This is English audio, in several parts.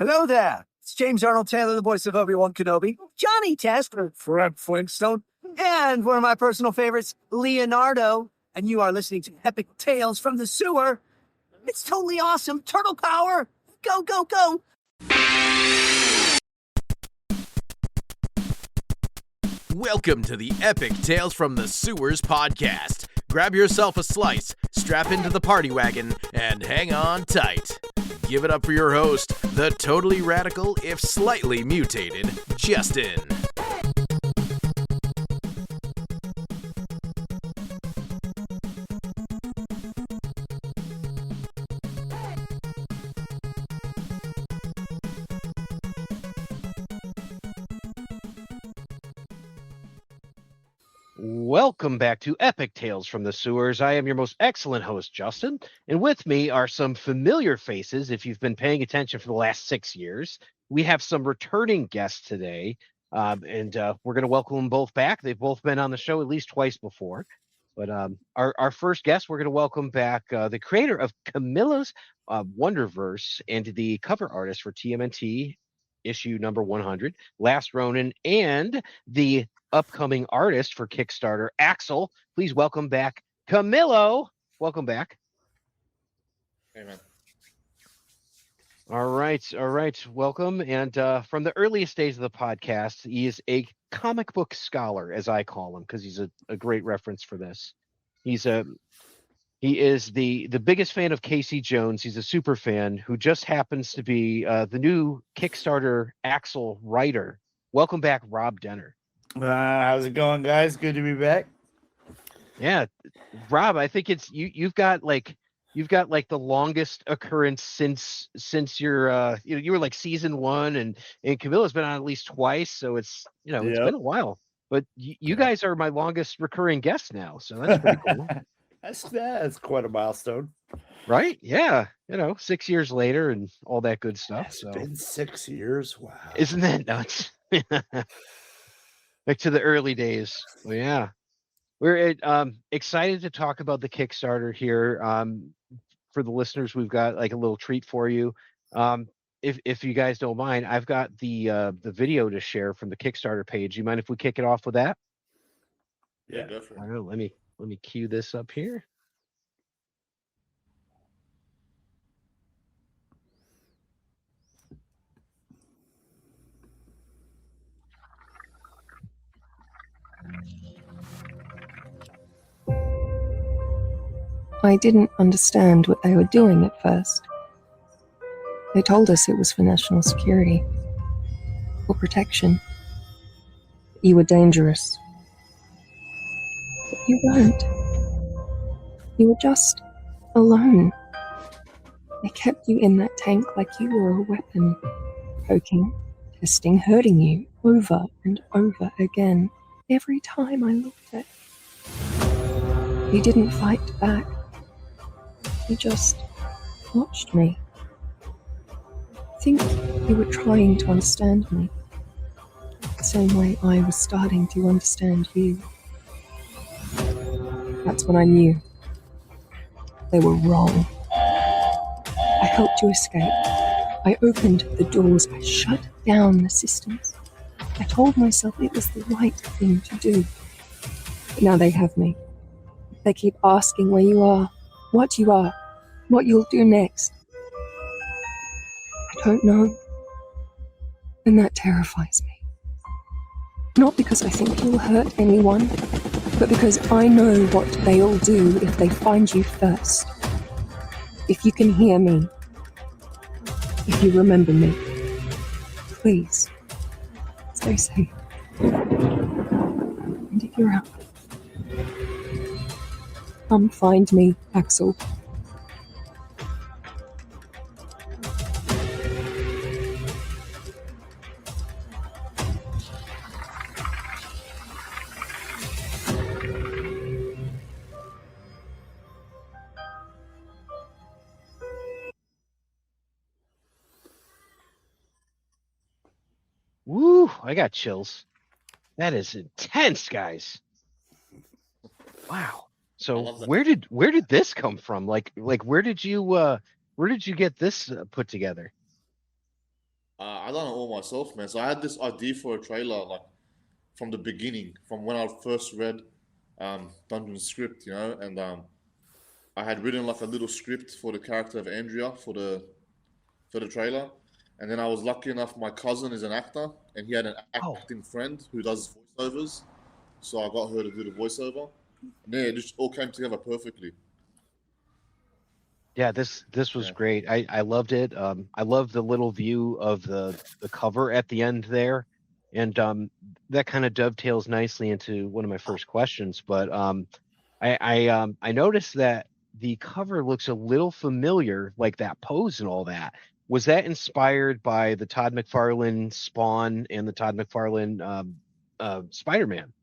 Hello there. It's James Arnold Taylor, the voice of Obi-Wan Kenobi, Johnny Test, Fred Flintstone, and one of my personal favorites, Leonardo. And you are listening to Epic Tales from the Sewer. It's totally awesome. Turtle power. Go, go, go. Welcome to the Epic Tales from the Sewers podcast. Grab yourself a slice, strap into the party wagon, and hang on tight. Give it up for your host, the totally radical, if slightly mutated, Justin. Welcome back to Epic Tales from the Sewers. I am your most excellent host, Justin, and with me are some familiar faces if you've been paying attention for the last 6 years. We have some returning guests today, and we're going to welcome them both back. They've both been on the show at least twice before. But our first guest, we're going to welcome back the creator of Camillo's Wonderverse and the cover artist for TMNT issue number 100, Last Ronin, and the upcoming artist for Kickstarter, AXL. Please welcome back Camillo. Welcome back. Hey, man. All right. Welcome. And from the earliest days of the podcast, he is a comic book scholar, as I call him, because he's a great reference for this. He is the biggest fan of Casey Jones. He's a super fan who just happens to be the new Kickstarter AXL writer. Welcome back, Rob Denner. How's it going, guys? Good to be back. Yeah, Rob, I think it's you've got like the longest occurrence since your you were like season 1, and Camilla's been on at least twice, so it's it's been a while. But you guys are my longest recurring guests now, so that's pretty cool. That's quite a milestone, right? Yeah, 6 years later and all that good stuff. It's been 6 years. Wow, isn't that nuts? Back to the early days. Well, yeah, we're excited to talk about the Kickstarter here. For the listeners, we've got like a little treat for you. If you guys don't mind, I've got the video to share from the Kickstarter page. You mind if we kick it off with that? Yeah, go for it. I don't know, let me cue this up here. I didn't understand what they were doing at first. They told us it was for national security, for protection. You were dangerous. But you weren't. You were just alone. They kept you in that tank like you were a weapon, poking, testing, hurting you over and over again. Every time I looked at you, you didn't fight back. You just watched me. I think you were trying to understand me, the same way I was starting to understand you. That's when I knew they were wrong. I helped you escape. I opened the doors. I shut down the systems. I told myself it was the right thing to do. But now they have me. They keep asking where you are, what you are, what you'll do next. I don't know. And that terrifies me. Not because I think you'll hurt anyone, but because I know what they'll do if they find you first. If you can hear me, if you remember me, please, stay safe. And if you're out, come find me, AXL. Woo! I got chills. That is intense, guys. Wow. So where did this come from? Like where did you get this put together? I done it all myself, man. So I had this idea for a trailer, like from the beginning, from when I first read Dungeon script, and I had written like a little script for the character of Andrea for the trailer, and then I was lucky enough. My cousin is an actor, and he had an Oh, acting friend who does voiceovers, so I got her to do the voiceover. And yeah, it just all came together perfectly. yeah, this was Yeah. great. I loved it. I loved the little view of the cover at the end there, and that kind of dovetails nicely into one of my first questions. But I noticed that the cover looks a little familiar, like that pose and all that. Was that inspired by the Todd McFarlane Spawn and the Todd McFarlane Spider-Man?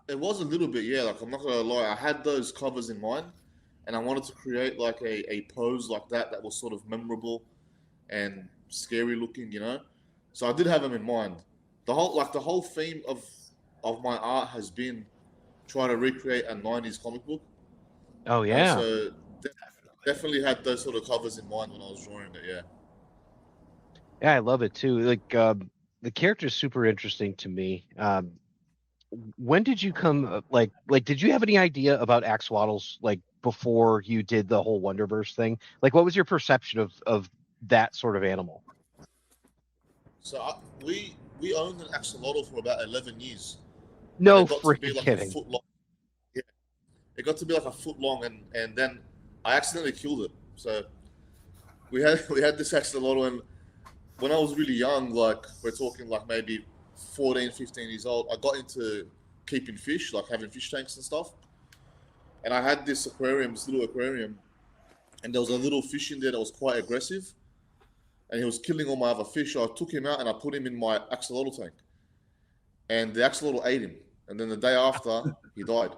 It was a little bit, yeah. Like I'm not gonna lie, I had those covers in mind, and I wanted to create like a pose like that was sort of memorable and scary looking. So I did have them in mind. The whole theme of my art has been trying to recreate a '90s comic book. Oh yeah. So definitely had those sort of covers in mind when I was drawing it. Yeah. Yeah, I love it too. Like the character is super interesting to me. When did you come like did you have any idea about axolotls like before you did the whole Wonderverse thing? Like what was your perception of that sort of animal? So we owned an axolotl for about 11 years, and No it got to be freaking like a kidding. foot long. Yeah, it got to be like a foot long, and then I accidentally killed it. So we had this axolotl, and when I was really young, like we're talking like maybe 14, 15 years old, I got into keeping fish, like having fish tanks and stuff. And I had this aquarium, this little aquarium, and there was a little fish in there that was quite aggressive, and he was killing all my other fish. So I took him out and I put him in my axolotl tank, and the axolotl ate him. And then the day after, he died.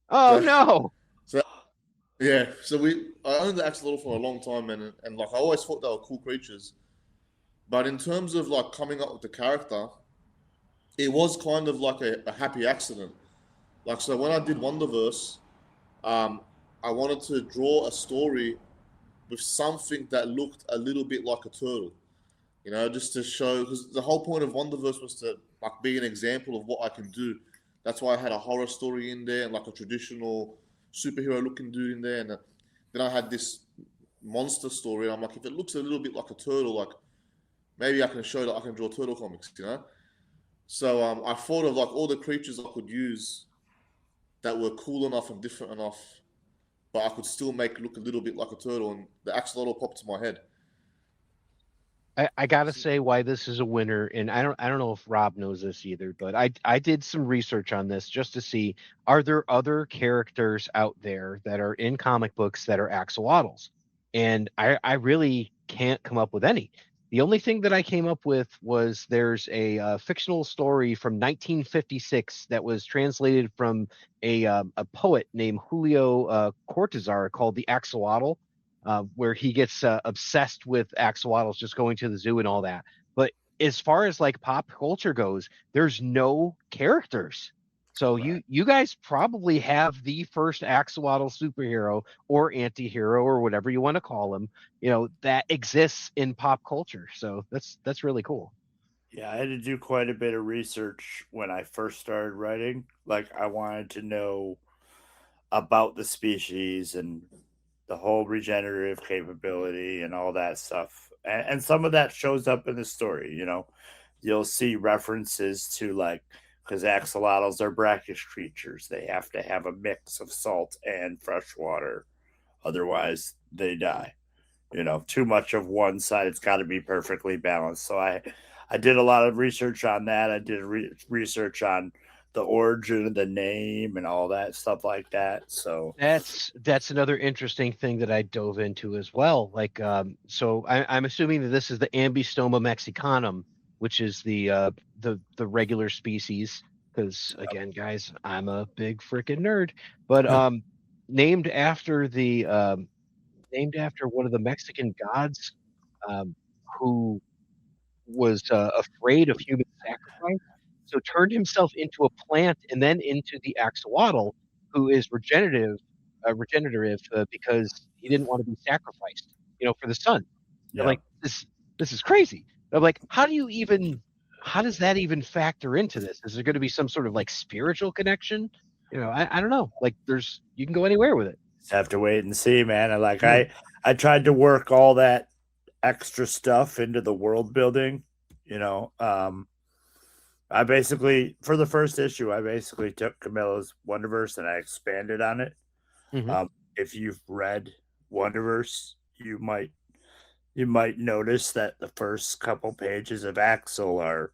Oh So, no. so yeah, so I owned the axolotl for a long time, and like I always thought they were cool creatures. But in terms of like coming up with the character, it was kind of like a happy accident. Like so, when I did Wonderverse, um, I wanted to draw a story with something that looked a little bit like a turtle. Just to show, because the whole point of Wonderverse was to like be an example of what I can do. That's why I had a horror story in there and like a traditional superhero looking dude in there, and then I had this monster story. And I'm like, if it looks a little bit like a turtle, like maybe I can show that I can draw turtle comics. So I thought of like all the creatures I could use that were cool enough and different enough, but I could still make it look a little bit like a turtle, and the axolotl popped to my head. I gotta say why this is a winner, and I don't know if Rob knows this either, but I did some research on this just to see are there other characters out there that are in comic books that are axolotls, and I really can't come up with any. The only thing that I came up with was there's a fictional story from 1956 that was translated from a poet named Julio Cortázar called The Axolotl, where he gets obsessed with axolotls, just going to the zoo and all that. But as far as like pop culture goes, there's no characters. So you guys probably have the first axolotl superhero or anti-hero or whatever you want to call him, that exists in pop culture. So that's really cool. Yeah, I had to do quite a bit of research when I first started writing. Like, I wanted to know about the species and the whole regenerative capability and all that stuff. And some of that shows up in the story. You'll see references to, like, because axolotls are brackish creatures, they have to have a mix of salt and fresh water. Otherwise, they die. Too much of one side, it's got to be perfectly balanced. So I did a lot of research on that. I did research on the origin of the name and all that stuff like that. So That's another interesting thing that I dove into as well. Like, so I'm assuming that this is the Ambystoma mexicanum, which is the regular species. Because again, guys, I'm a big freaking nerd. But named after named after one of the Mexican gods, um, who was afraid of human sacrifice, so turned himself into a plant and then into the axolotl, who is regenerative because he didn't want to be sacrificed, for the sun. And, yeah, like this is crazy. I'm like, how does that even factor into this? Is there going to be some sort of like spiritual connection? I don't know. Like you can go anywhere with it. Just have to wait and see, man. And like Yeah. I tried to work all that extra stuff into the world building, I basically, for the first issue, I basically took Camillo's Wonderverse and I expanded on it. Mhm. If you've read Wonderverse, you might notice that the first couple pages of Axel are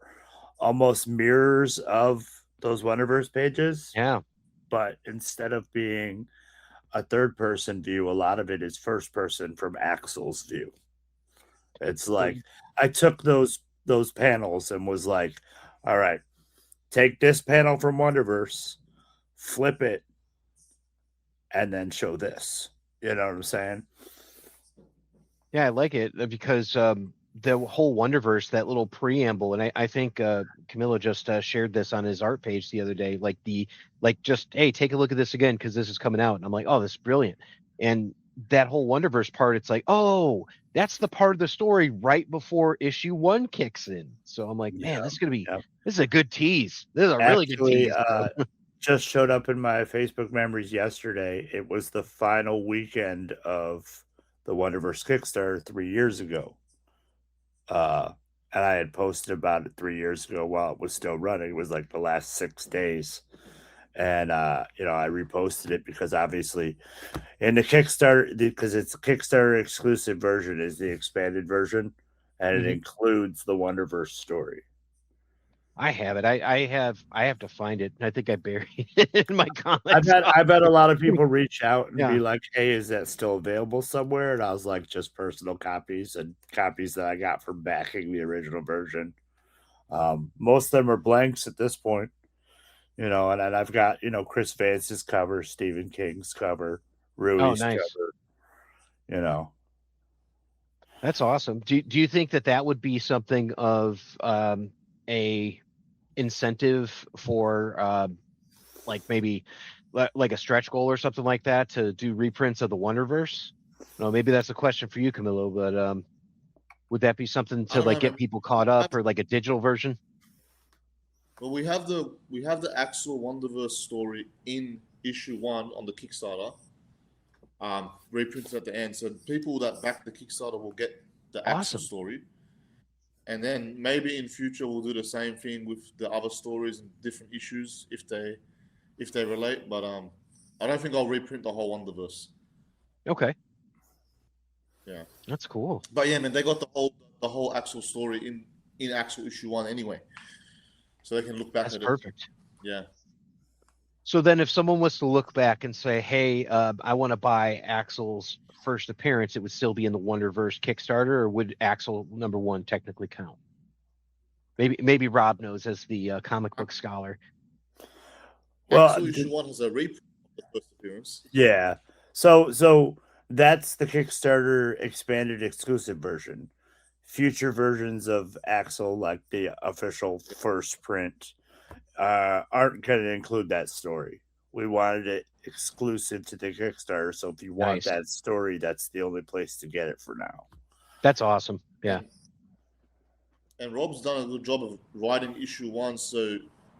almost mirrors of those Wonderverse pages. Yeah. But instead of being a third person view, a lot of it is first person from Axel's view. It's like I took those panels and was like, all right, take this panel from Wonderverse, flip it, and then show this. You know what I'm saying? Yeah, I like it because the whole Wonderverse, that little preamble, and I think Camillo just shared this on his art page the other day. Hey, take a look at this again because this is coming out, and I'm like, oh, this is brilliant. And that whole Wonderverse part, it's like, oh, that's the part of the story right before issue 1 kicks in. So I'm like, man, this is a good tease. This is a really good tease. Just showed up in my Facebook memories yesterday. It was the final weekend of the Wonderverse Kickstarter 3 years ago. And I had posted about it 3 years ago while it was still running. It was like the last 6 days. And, I reposted it because obviously in the Kickstarter, because it's a Kickstarter exclusive version, is the expanded version. And it includes the Wonderverse story. I have it. I have to find it. I think I buried it in my comics. I bet a lot of people reach out and be like, hey, is that still available somewhere? And I was like, just personal copies and copies that I got from backing the original version. Most of them are blanks at this point, and then I've got, Chris Vance's cover, Stephen King's cover, Rui's cover, That's awesome. Do you think that would be something of a incentive for like maybe like a stretch goal or something like that to do reprints of the Wonderverse? No, maybe that's a question for you, Camillo, but would that be something to like get people caught up or like a digital version? Well, we have the actual Wonderverse story in issue 1 on the Kickstarter, reprinted at the end. So people that back the Kickstarter will get the actual story. And then maybe in future we'll do the same thing with the other stories and different issues if they relate. But I don't think I'll reprint the whole Wonderverse. Okay. Yeah. That's cool. But yeah, man, they got the whole actual story in actual issue 1 anyway. So they can look back at it. That's perfect. Yeah. So then if someone was to look back and say, hey, I want to buy Axel's first appearance, it would still be in the Wonderverse Kickstarter, or would Axel #1 technically count? Maybe Rob knows as the comic book scholar. Well, Axel issue 1 has a reprint of the first appearance. Yeah. So that's the Kickstarter expanded exclusive version. Future versions of Axel, like the official first print, aren't going to include that story. We wanted it exclusive to the Kickstarter, so if you want that story, that's the only place to get it for now. That's awesome. Yeah. And Rob's done a good job of writing issue 1, so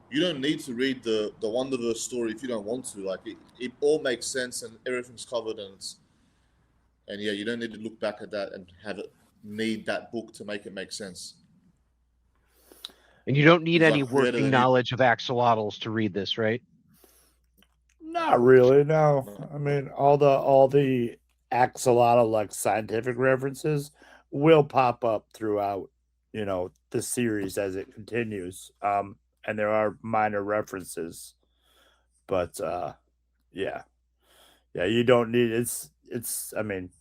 you don't need to read the Wonderverse story if you don't want to. Like it all makes sense and everything's covered, and yeah, you don't need to look back at that and need that book to make it make sense. And you don't need any working knowledge of axolotls to read this, right? Not really, no. I mean, all the axolotl like scientific references will pop up throughout, the series as it continues. And there are minor references, but yeah, you don't need it's. I mean,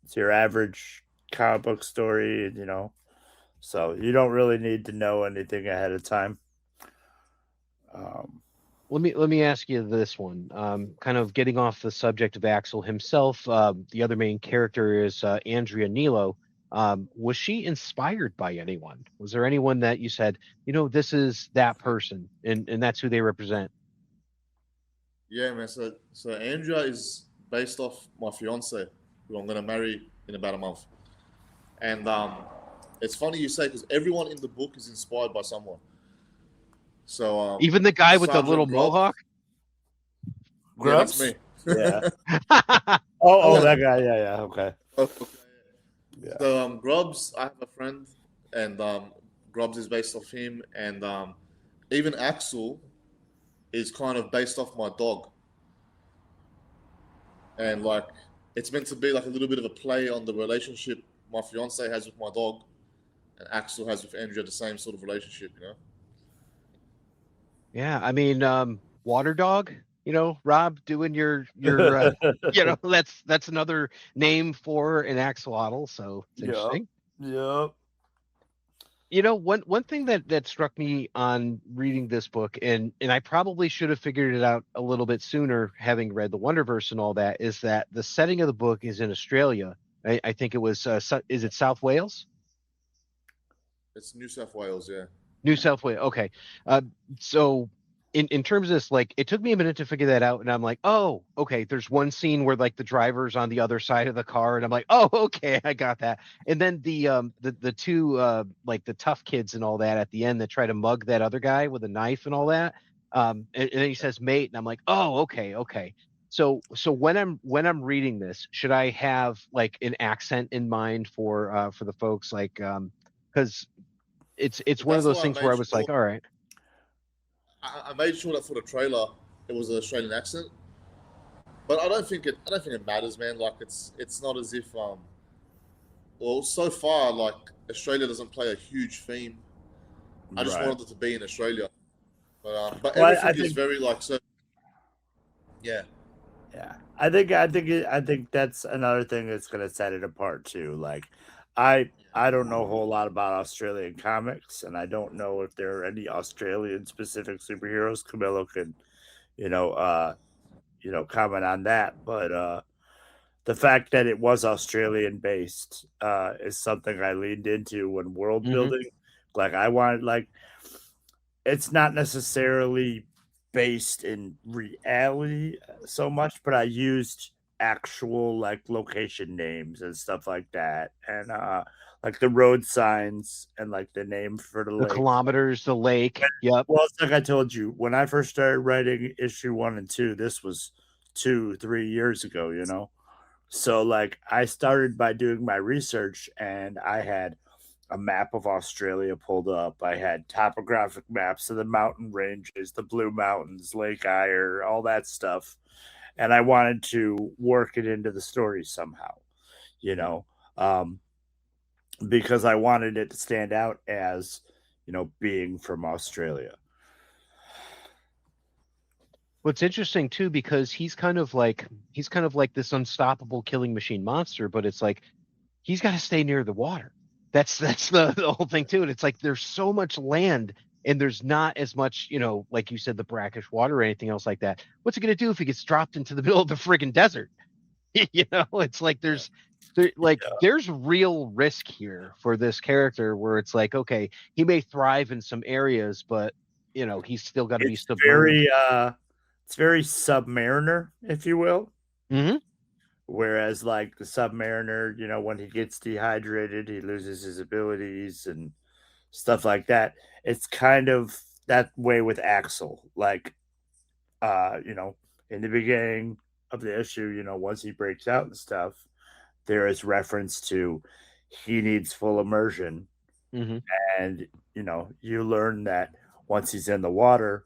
it's your average comic book story, so you don't really need to know anything ahead of time. Let me ask you this one. Kind of getting off the subject of Axel himself. The other main character is Andrea Nilo. Was she inspired by anyone? Was there anyone that you said, this is that person, and that's who they represent? Yeah, man. So Andrea is based off my fiance, who I'm going to marry in about a month. And it's funny you say, because everyone in the book is inspired by someone. So even the guy with the Sergeant little Grubb, mohawk. yeah, that's Grubs? me. Yeah. Oh, that guy. Yeah. Okay. Yeah. So Grubbs, I have a friend, and Grubbs is based off him, and even Axel is kind of based off my dog, and like it's meant to be like a little bit of a play on the relationship my fiance has with my dog, and Axel has with Andrea, the same sort of relationship, you know. Yeah, I mean, water dog. Rob, doing your that's another name for an axolotl. So it's interesting. Yep. One thing that struck me on reading this book, and I probably should have figured it out a little bit sooner, having read the Wonderverse and all that, is that the setting of the book is in Australia. I think it was is it South Wales? It's New South Wales, yeah. New South Wales. Okay. So in terms of this, like, it took me a minute to figure that out, and I'm like, oh, okay. There's one scene where like the driver's on the other side of the car, and I'm like, oh, okay, I got that. And then the two like the tough kids and all that at the end that try to mug that other guy with a knife and all that. And then he says mate, and I'm like, oh, okay. So when I'm reading this, should I have like an accent in mind for the folks, like because it's one of That's those why I things made where I was sure like, all right. I made sure that for the trailer it was an Australian accent, but I don't think it matters, man. Like it's not as if well, so far like Australia doesn't play a huge theme. I just Right. wanted it to be in Australia, but Well, everything I is think- very like so. Yeah, Yeah, I think that's another thing that's gonna set it apart too. Like, I don't know a whole lot about Australian comics, and I don't know if there are any Australian specific superheroes. Camillo could, comment on that. But the fact that it was Australian based is something I leaned into when world building. Like, I wanted like it's not necessarily based in reality so much, but I used actual like location names and stuff like that, and like the road signs and like the name for the The lake. kilometers, the lake. Yep. Well, it's like I told you, when I first started writing issue 1 and 2, this was 2-3 years ago, So like I started by doing my research, and I had a map of Australia pulled up. I had topographic maps of the mountain ranges, the Blue Mountains, Lake Eyre, all that stuff. And I wanted to work it into the story somehow, because I wanted it to stand out as, being from Australia. What's interesting too, because he's kind of like this unstoppable killing machine monster, but it's like he's got to stay near the water. That's the whole thing too. And it's like there's so much land, and there's not as much, like you said, the brackish water or anything else like that. What's it gonna do if he gets dropped into the middle of the friggin' desert? It's like there's real risk here for this character, where it's like, okay, he may thrive in some areas, but he's still got to be submerged. It's very Submariner, if you will. Mm-hmm. Whereas, like the Submariner, when he gets dehydrated, he loses his abilities and stuff like that. It's kind of that way with Axel. Like, in the beginning of the issue, once he breaks out and stuff, there is reference to he needs full immersion. Mm-hmm. And, you learn that once he's in the water,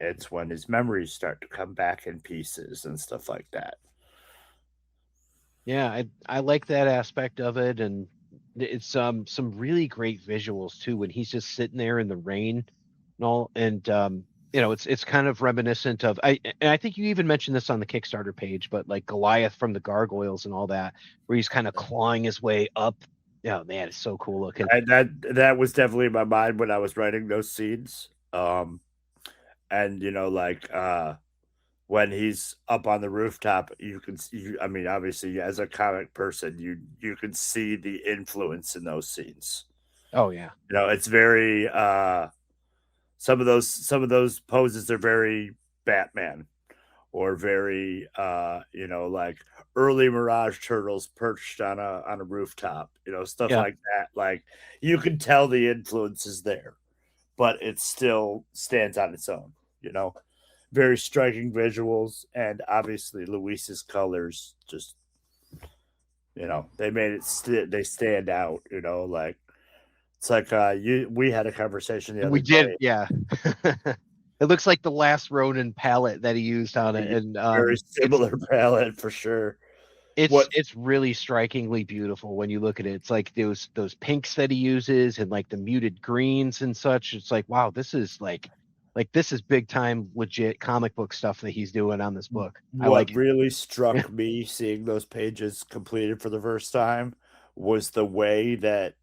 it's when his memories start to come back in pieces and stuff like that. Yeah, I like that aspect of it, and it's some really great visuals too when he's just sitting there in the rain and all, and it's kind of reminiscent of and I think you even mentioned this on the Kickstarter page, but like Goliath from the Gargoyles and all that, where he's kind of clawing his way up. Oh man, it's so cool looking. And that was definitely in my mind when I was writing those scenes. And when he's up on the rooftop, you can see, I mean, obviously as a comic person, you can see the influence in those scenes. Oh yeah. It's very some of those poses are very Batman, or very like early Mirage turtles perched on a rooftop, stuff Yeah. like that. Like you can tell the influence is there, but it still stands on its own, very striking visuals, and obviously Luis's colors just they made it they stand out, like it's like we had a conversation the other We did, day. yeah. It looks like the last Ronin palette that he used on it, and Very similar palette for sure. it's really strikingly beautiful when you look at it. It's like those pinks that he uses and like the muted greens and such. It's like, wow, this is like this is big time legit comic book stuff that he's doing on this book. I like What it. really struck me seeing those pages completed for the first time was the way that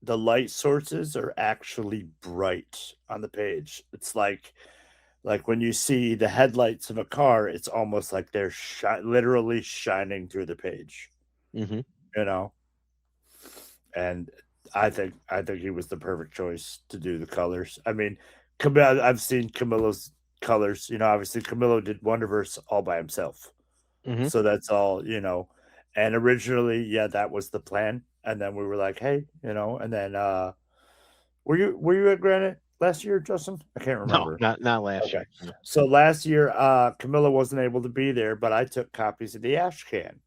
the light sources are actually bright on the page. It's like when you see the headlights of a car, it's almost like they're literally shining through the page. Mm-hmm. And I think he was the perfect choice to do the colors. I mean, I've seen Camillo's colors. Obviously Camillo did Wonderverse all by himself, Mm-hmm. so that's all. And originally, yeah, that was the plan. And then we were like, hey, and then were you at Granite last year, Justin? I can't remember. No, not last year. So last year, Camilla wasn't able to be there, but I took copies of the Ash Can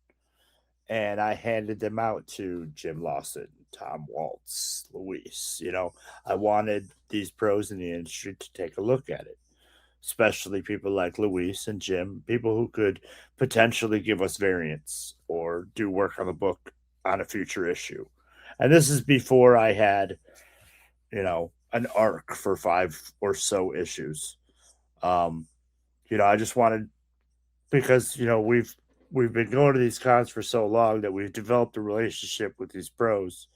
and I handed them out to Jim Lawson, Tom Waltz, Luis. I wanted these pros in the industry to take a look at it, especially people like Luis and Jim, people who could potentially give us variants or do work on the book on a future issue. And this is before I had, an arc for 5 or so issues. I just wanted, because we've been going to these cons for so long that we've developed a relationship with these pros,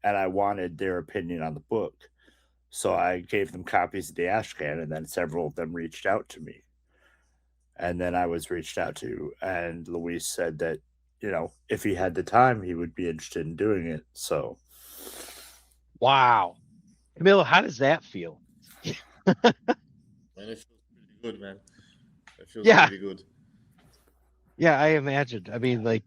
and I wanted their opinion on the book. So I gave them copies of the Ash Can, and then several of them reached out to me. And then I was reached out to, and Luis said that, if he had the time, he would be interested in doing it. So, Wow. Camilo, how does that feel? Man, it feels pretty good, man. It feels pretty good. Yeah, I imagined. I mean, like,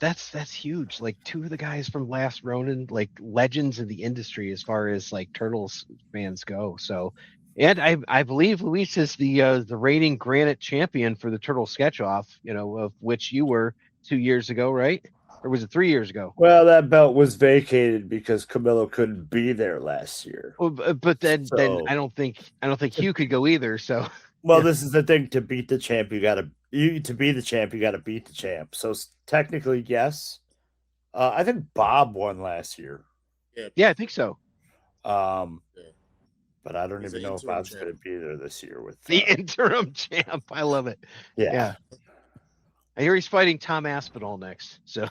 that's huge. Like, 2 of the guys from Last Ronin, like legends in the industry as far as like Turtles fans go. So, and I believe Luis is the reigning Granite champion for the Turtle Sketch Off, of which you were 2 years ago, right? Or was it 3 years ago? well, that belt was vacated because Camillo couldn't be there last year. Well, but then I don't think Hugh could go either. So, well, this is the thing: to beat the champ, to be the champ, you got to beat the champ. So technically, yes. I think Bob won last year. Yeah, I think so. But I don't even know if Bob's going to be there this year with the interim champ. I love it. Yeah. I hear he's fighting Tom Aspinall next. So,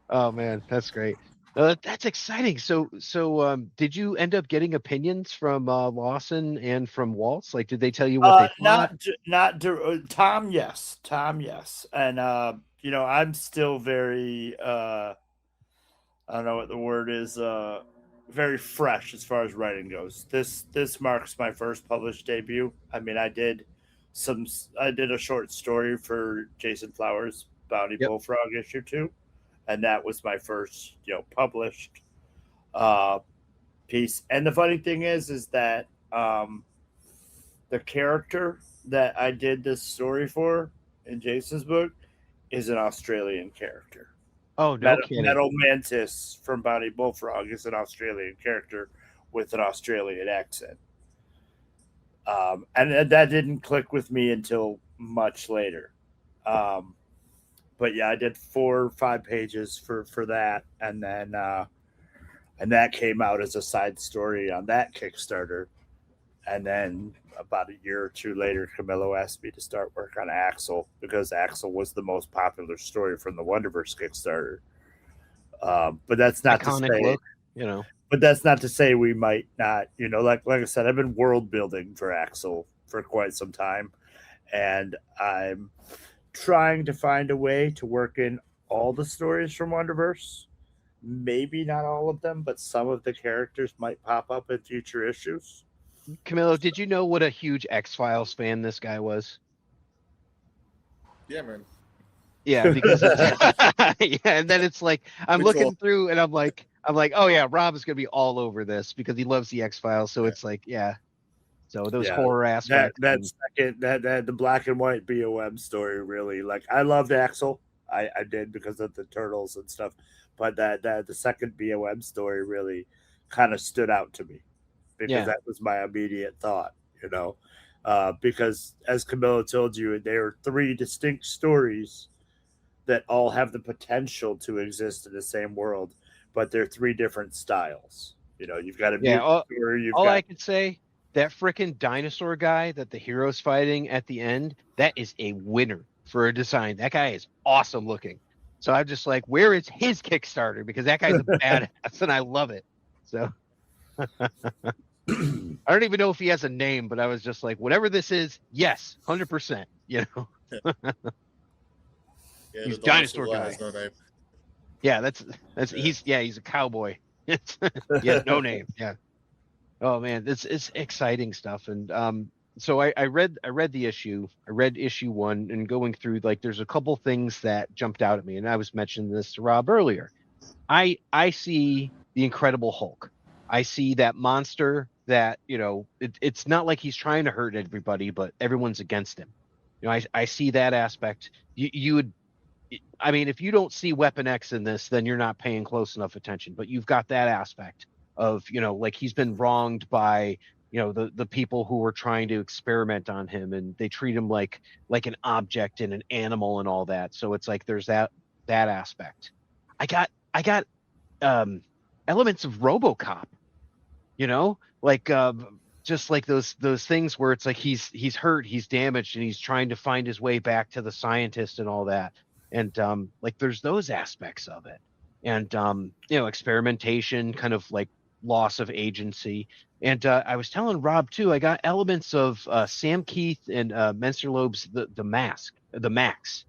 oh man, that's great. That's exciting. So, did you end up getting opinions from Lawson and from Waltz? Like, did they tell you what they thought? Not Tom. Yes, and I'm still very I don't know what the word is. Very fresh as far as writing goes. This marks my first published debut. I mean, I did a short story for Jason Flowers' Bounty Bullfrog issue 2, and that was my first published piece. And the funny thing is that the character that I did this story for in Jason's book is an Australian character. Oh, no kidding. Metal Mantis from Bounty Bullfrog is an Australian character with an Australian accent. And that didn't click with me until much later. But yeah, I did 4 or 5 pages for that. And then, and that came out as a side story on that Kickstarter. And then about a year or 2 later, Camillo asked me to start work on AXL because AXL was the most popular story from the Wonderverse Kickstarter. But that's not iconic to say, look, But that's not to say we might not, like I said, I've been world building for AXL for quite some time, and I'm trying to find a way to work in all the stories from Wonderverse. Maybe not all of them, but some of the characters might pop up in future issues. Camillo, did you know what a huge X-Files fan this guy was? Yeah, man. Yeah, because yeah, and then it's like I'm It's looking all- through and I'm like, oh yeah, Rob is gonna be all over this because he loves the X-Files. So Yeah. it's like, yeah. So those Yeah, horror aspects. that the black and white BOM story really, like, I loved Axel. I did because of the turtles and stuff, but that the second BOM story really kind of stood out to me because Yeah. that was my immediate thought, because as Camilla told you, there are three distinct stories that all have the potential to exist in the same world, but they're three different styles. You've got a Yeah, mutant story, you've all got I could say, that freaking dinosaur guy that the hero's fighting at the end, that is a winner for a design. That guy is awesome looking. So I'm just like, where is his Kickstarter? Because that guy's a badass and I love it. So I don't even know if he has a name, but I was just like, whatever this is, yes, 100%. Yeah, He's the dinosaur guy guy. has no name. Yeah, that's Yeah. he's a cowboy. Yeah, no name. Yeah. Oh man, it's exciting stuff. And so I read the issue. I read issue 1 and going through, like, there's a couple things that jumped out at me, and I was mentioning this to Rob earlier. I see the Incredible Hulk. I see that monster that, it's not like he's trying to hurt everybody, but everyone's against him. I see that aspect. You would, I mean, if you don't see Weapon X in this, then you're not paying close enough attention. But you've got that aspect of, like, he's been wronged by, the people who were trying to experiment on him, and they treat him like an object and an animal and all that. So it's like there's that aspect. I got elements of RoboCop, like just like those things where it's like he's hurt, he's damaged, and he's trying to find his way back to the scientist and all that. And like there's those aspects of it, and experimentation, kind of like loss of agency. And I was telling Rob too, I got elements of Sam Keith and Menster Loeb's the Max.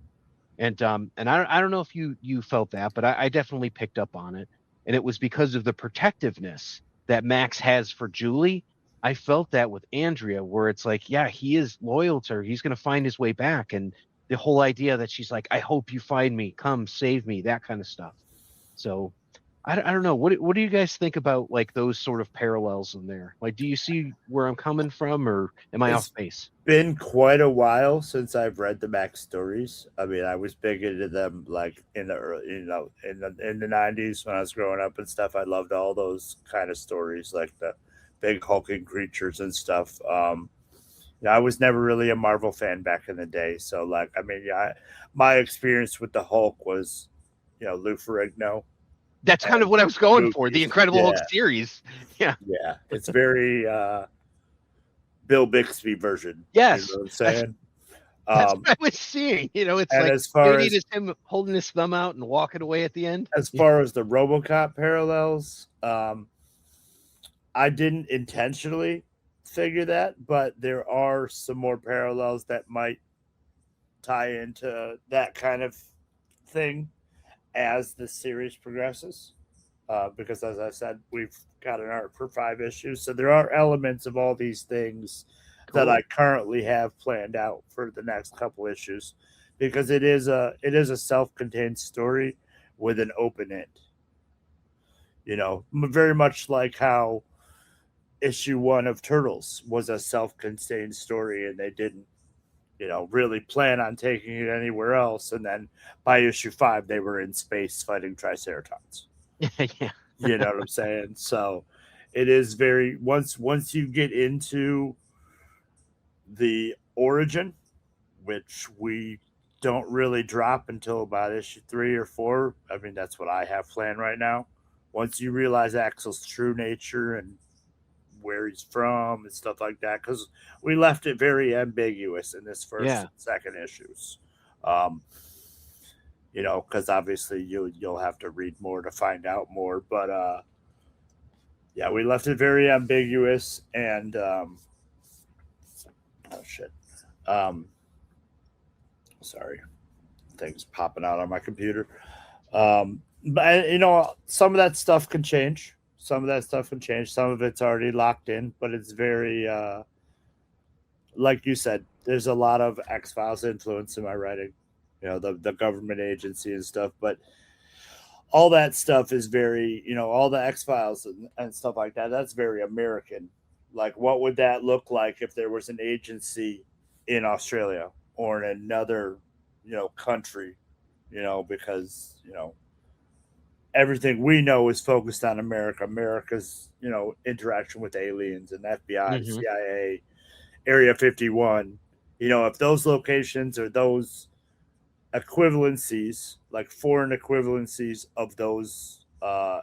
And I don't know if you felt that, but I definitely picked up on it. And it was because of the protectiveness that Max has for Julie. I felt that with Andrea, where it's like, yeah, he is loyal to her. He's going to find his way back. And the whole idea that she's like, I hope you find me, come save me, that kind of stuff. So I don't know. What do you guys think about, like, those sort of parallels in there? Like, do you see where I'm coming from, or am I off base? Been quite a while since I've read the Max stories. I mean, I was big into them, like, in the early, in the 90s when I was growing up and stuff. I loved all those kind of stories, like the big hulking creatures and stuff. I was never really a Marvel fan back in the day, so, like, I mean, my experience with the Hulk was, Lou Ferrigno. That's kind of what I was going for. The movies. Incredible Hulk Yeah. series. Yeah. Yeah, it's very Bill Bixby version. Yes. You know what I'm saying? That's what I was seeing. It's and like as far Duty as is him holding his thumb out and walking away at the end. as far as the RoboCop parallels, I didn't intentionally figure that, but there are some more parallels that might tie into that kind of thing as the series progresses. Because, as I said, we've got an art for 5 issues, so there are elements of all these things that I currently have planned out for the next couple issues, because it is a self-contained story with an open end. Very much like how issue 1 of Turtles was a self-contained story, and they didn't, really plan on taking it anywhere else. And then by issue 5, they were in space fighting Triceratons. Yeah. You know what I'm saying? So it is very, once you get into the origin, which we don't really drop until about issue 3 or 4. I mean, that's what I have planned right now. Once you realize Axel's true nature and where he's from and stuff like that, because we left it very ambiguous in this first and second issues. Because obviously you'll have to read more to find out more. But yeah, we left it very ambiguous, and sorry, things popping out on my computer. But some of that stuff can change. some of that stuff can change. Some of it's already locked in, but it's very, like you said, there's a lot of X-Files influence in my writing. The government agency and stuff, but all that stuff is very, all the X-Files and stuff like that. That's very American. Like, what would that look like if there was an agency in Australia or in another, country, because, everything we know is focused on America's, interaction with aliens and FBI, Mhm. CIA, Area 51. If those locations or those equivalencies, like foreign equivalencies of those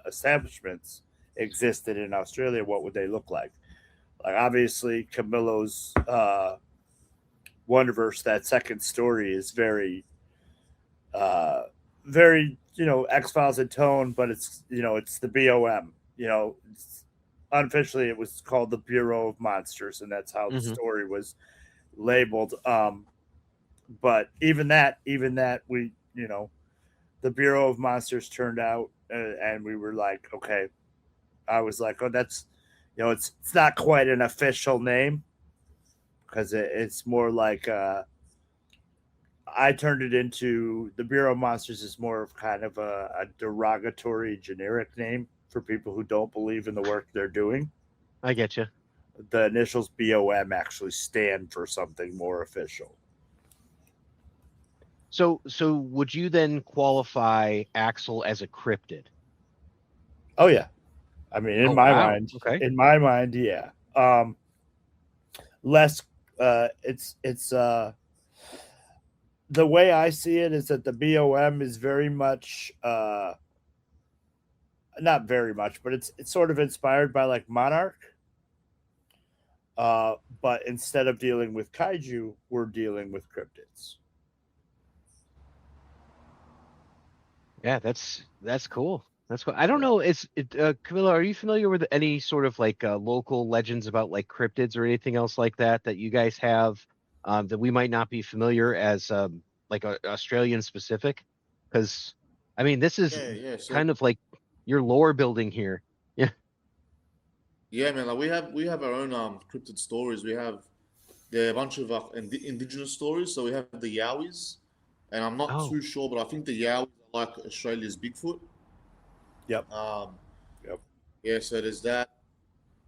establishments existed in Australia, what would they look like? Like, obviously, Camillo's Wonderverse, that second story is very, very, X-Files in tone, but it's the BOM. Unofficially, it was called the Bureau of Monsters, and that's how the Mhm. story was labeled. But even that, we, the Bureau of Monsters turned out, and we were like, okay. I was like, oh, that's, it's not quite an official name because it's more like I turned it into the Bureau of Monsters is more of kind of a derogatory generic name for people who don't believe in the work they're doing. I get you. The initials BOM actually stand for something more official. So would you then qualify Axel as a cryptid? Oh yeah, I mean, in my wow. mind, Okay. yeah. Less, it's the way I see it is that the BOM is very much, not very much, but it's sort of inspired by like Monarch. But instead of dealing with kaiju, we're dealing with cryptids. Yeah, that's cool. That's cool. I don't know. Camilla, are you familiar with any sort of like local legends about like cryptids or anything else like that that you guys have that we might not be familiar as like Australian specific? Because I mean, this is Yeah. So kind of like your lore building here. Yeah. yeah, man. Like we have our own cryptid stories. There are a bunch of indigenous stories. So we have the Yowies, and I'm not Oh, too sure, but I think the Yowies are like Australia's Bigfoot. Yep. Um, Yep. yeah. So there's that,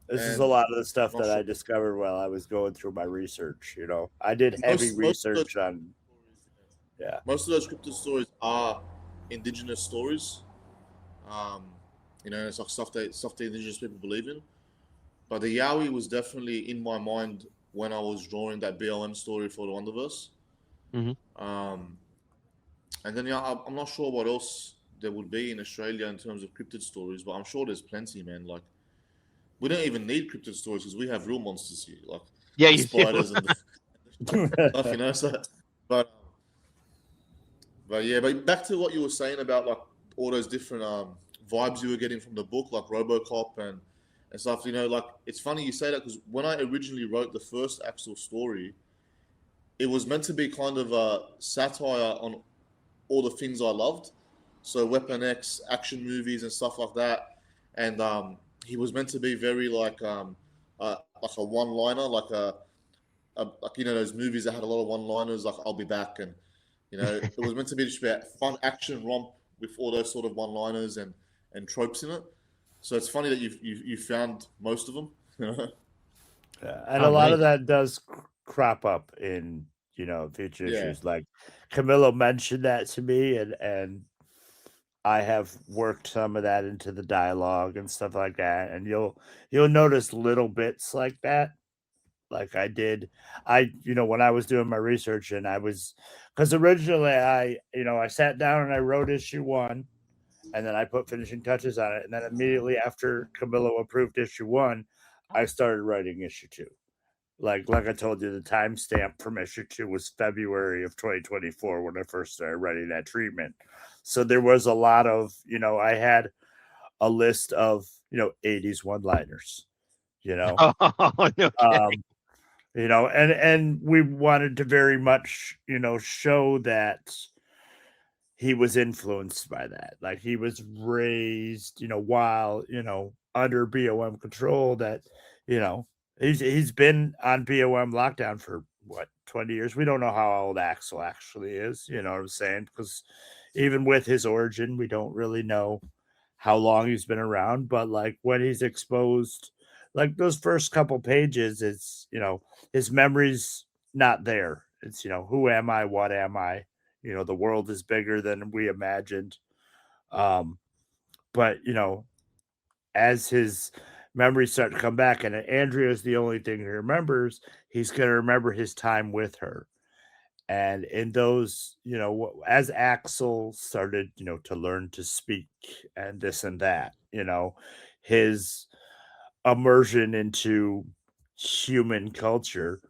This is a and lot of the stuff I'm not that I sure. discovered while I was going through my research. I did heavy Most of those research on, yeah. most of those cryptid stories are indigenous stories. Um, it's like stuff that indigenous people believe in. But the Yowie was definitely in my mind when I was drawing that BLM story for the Wonderverse. hmm Um, and then I'm not sure what else there would be in Australia in terms of cryptid stories, but I'm sure there's plenty, man. Like we don't even need cryptid stories because we have real monsters here, like yeah, the you do. spiders and the stuff, So, but but back to what you were saying about like all those different vibes you were getting from the book, like RoboCop and stuff. Like it's funny you say that because when I originally wrote the first Axel story, it was meant to be kind of a satire on all the things I loved. So Weapon X, action movies, and stuff like that. And he was meant to be very like a one-liner, like those movies that had a lot of one-liners, like I'll be back, and it was meant to be just about fun action romp with all those sort of one-liners and tropes in it. So it's funny that you found most of them. Yeah, and Oh, a lot of nice. that does crop up in future Yeah. issues. Like Camillo mentioned that to me, and I have worked some of that into the dialogue and stuff like that. And you'll notice little bits like that. Like I did, when I was doing my research, and because originally I sat down and I wrote issue 1, and then I put finishing touches on it, and then immediately after Camillo approved issue 1, I started writing issue 2. Like I told you, the timestamp from issue 2 was February of 2024 when I first started writing that treatment. So there was a lot of, I had a list of, 80s one-liners, Oh, no kidding. um, and we wanted to very much, show that he was influenced by that. Like he was raised, while, under BOM control, that, he's been on BOM lockdown for what, 20 years. We don't know how old Axel actually is, you know what I'm saying? Because even with his origin, we don't really know how long he's been around, but like when he's exposed, like those first couple pages, it's, his memory's not there. It's, who am I? What am I? The world is bigger than we imagined. But, as his memories start to come back, and Andrea is the only thing he remembers, he's going to remember his time with her. And in those, as Axel started, to learn to speak and this and that, his immersion into human culture,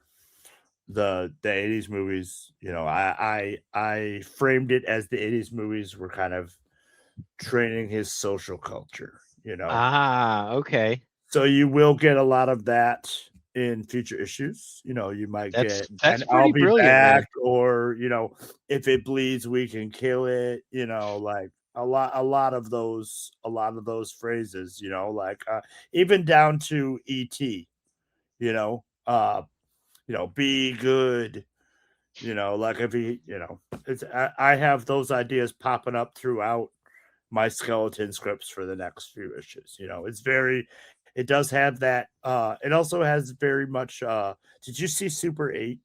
the 80s movies, I framed it as the 80s movies were kind of training his social culture, Okay. So you will get a lot of that in future issues. You might That's get, that's and I'll pretty be brilliant, man. back, or if it bleeds, we can kill it. Like a lot of those phrases. Like even down to ET. Be good. Like if he, it's I have those ideas popping up throughout my skeleton scripts for the next few issues. It does have that. It also has very much. Did you see Super 8?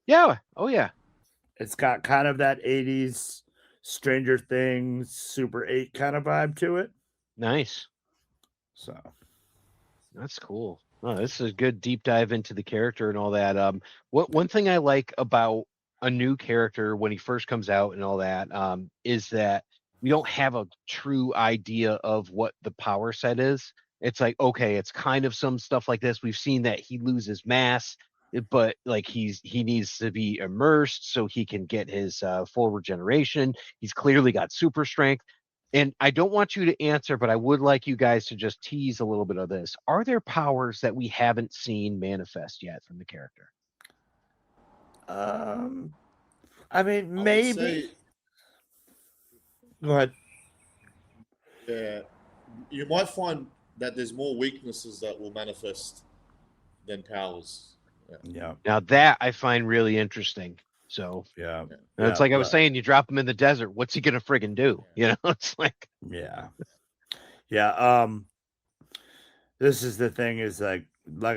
Yeah. Oh yeah. It's got kind of that 80s Stranger Things Super 8 kind of vibe to it. Nice. So that's cool. Oh, this is a good deep dive into the character and all that. One thing I like about a new character when he first comes out and all that, is that we don't have a true idea of what the power set is. It's like, okay, it's kind of some stuff like this. We've seen that he loses mass, but like he needs to be immersed so he can get his full regeneration. He's clearly got super strength. And I don't want you to answer, but I would like you guys to just tease a little bit of this. Are there powers that we haven't seen manifest yet from the character? I mean, maybe. Go ahead. Yeah, you might find that there's more weaknesses that will manifest than powers. Yeah. Now that I find really interesting. So Yeah. it's like I was saying, you drop him in the desert. What's he gonna friggin' do? It's like, yeah. This is the thing, is like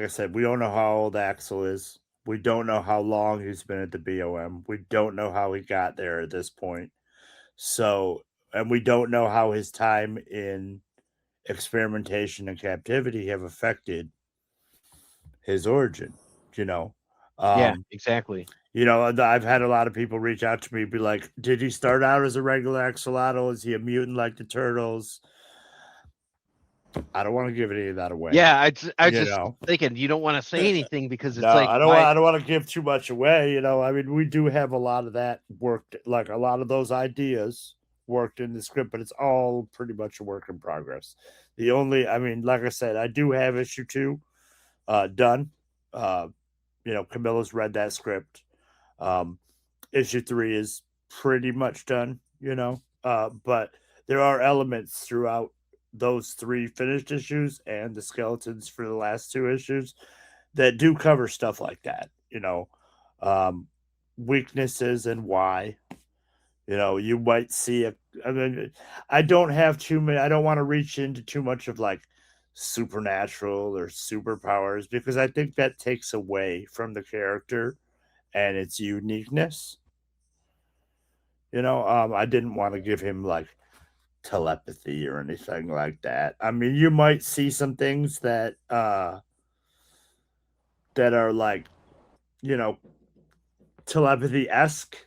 I said, we don't know how old Axel is. We don't know how long he's been at the BOM. We don't know how he got there at this point. So, and we don't know how his time in experimentation and captivity have affected his origin, yeah, exactly. I've had a lot of people reach out to me, be like, did he start out as a regular axolotl? Is he a mutant like the turtles? I don't want to give any of that away. Yeah, I just thinking you don't want to say anything because it's like I don't want to give too much away. I mean, we do have a lot of that worked, like a lot of those ideas worked in the script, but it's all pretty much a work in progress. Like I said, I do have issue 2 done. Camilla's read that script. Issue 3 is pretty much done, but there are elements throughout those 3 finished issues and the skeletons for the last 2 issues that do cover stuff like that, weaknesses and why. You might see I don't have too many. I don't want to reach into too much of like supernatural or superpowers, because I think that takes away from the character and its uniqueness. I didn't want to give him like telepathy or anything like that. I mean, you might see some things that are like, telepathy-esque,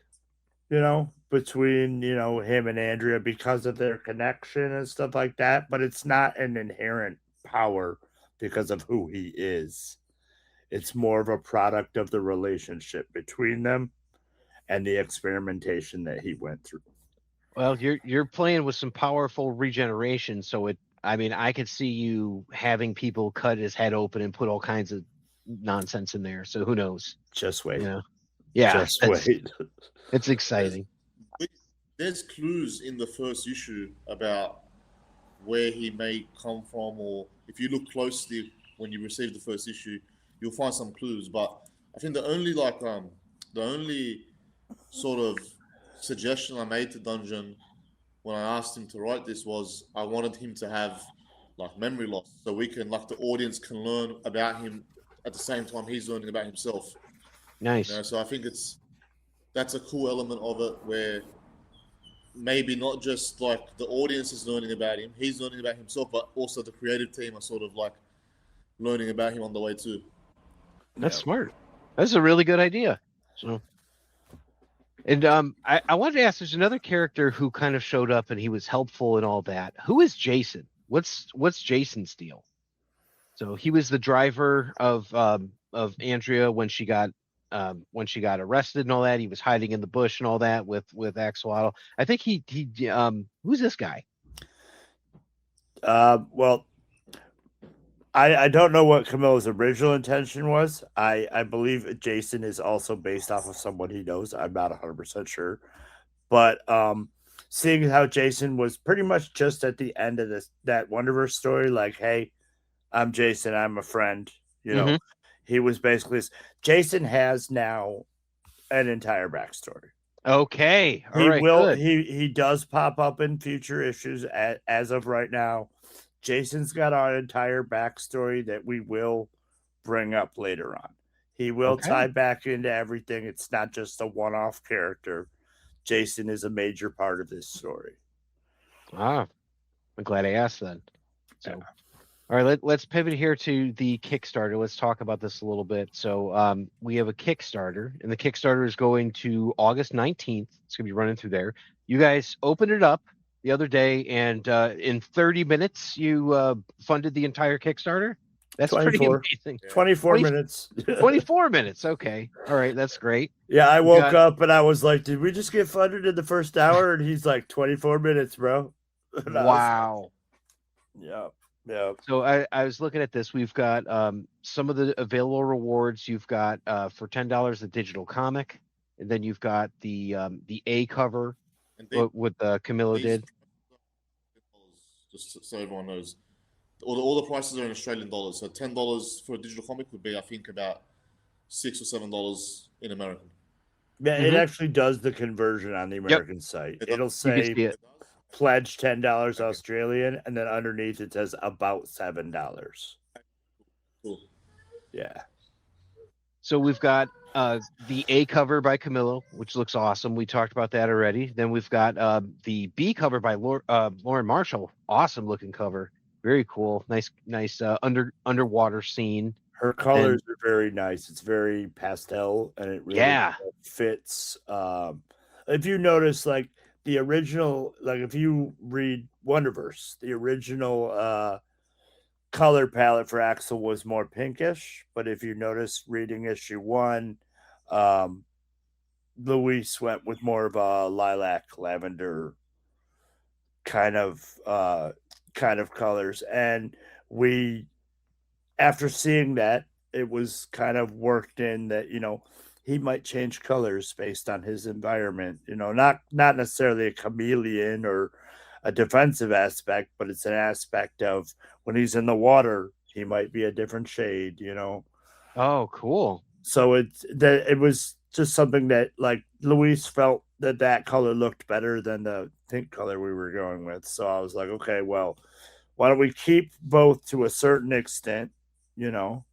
between, him and Andrea because of their connection and stuff like that, but it's not an inherent power because of who he is. It's more of a product of the relationship between them and the experimentation that he went through. Well, you're playing with some powerful regeneration, so I could see you having people cut his head open and put all kinds of nonsense in there. So who knows? Just wait. Yeah, just wait. It's exciting. there's clues in the first issue about where he may come from, or if you look closely when you receive the first issue, you'll find some clues. But I think the only sort of suggestion I made to Dungeon when I asked him to write this was I wanted him to have like memory loss, so we can, like, the audience can learn about him at the same time he's learning about himself. Nice. You know, so I think that's a cool element of it, where maybe not just like the audience is learning about him, he's learning about himself, but also the creative team are sort of like learning about him on the way too. That's smart. That's a really good idea. So, and I wanted to ask, there's another character who kind of showed up and he was helpful and all that. Who is Jason? What's Jason's deal? So he was the driver of Andrea when she got arrested and all that. He was hiding in the bush and all that with axolotl. I think he who's this guy? Well, I don't know what Camillo's original intention was. I believe Jason is also based off of someone he knows. I'm not 100% sure. But seeing how Jason was pretty much just at the end of that Wonderverse story, like, hey, I'm Jason, I'm a friend, you know, he was basically, Jason has now an entire backstory. Okay. All He right, will, good. he does pop up in future issues as of right now. Jason's got our entire backstory that we will bring up later on. He will tie back into everything. It's not just a one-off character. Jason is a major part of this story. I'm glad I asked then. So, all right, let's pivot here to the Kickstarter. Let's talk about this a little bit. So we have a Kickstarter, and the Kickstarter is going to August 19th. It's going to be running through there. You guys opened it up the other day, and in 30 minutes, you funded the entire Kickstarter. That's 24. pretty amazing. 24 minutes. 24 minutes. Okay. All right. That's great. Yeah, I woke up and I was like, did we just get funded in the first hour? And he's like, 24 minutes, bro. Wow. Yeah. Yeah. So I was looking at this. We've got some of the available rewards. You've got for $10 the digital comic, and then you've got the A cover what Camillo did. Just so everyone knows, all the prices are in Australian dollars. So $10 for a digital comic would be, I think, about $6 or $7 in American. Yeah, it actually does the conversion on the American site. It'll say pledge $10 Australian, and then underneath it says about $7. Cool. Yeah. So we've got the A cover by Camillo, which looks awesome. We talked about that already. Then we've got the B cover by Lauren Marshall. Awesome looking cover. Very cool. Nice underwater scene. Her colors are very nice. It's very pastel, and it really fits. If you notice, like the original, like if you read Wonderverse, the original color palette for Axel was more pinkish, but if you notice reading issue 1, Luis went with more of a lilac lavender kind of colors, and we, after seeing that, it was kind of worked in that, you know, he might change colors based on his environment, you know, not necessarily a chameleon or a defensive aspect, but it's an aspect of when he's in the water, he might be a different shade, you know. Oh, cool. So it was just something that, like, Luis felt that color looked better than the pink color we were going with. So I was like, okay, well, why don't we keep both to a certain extent, you know,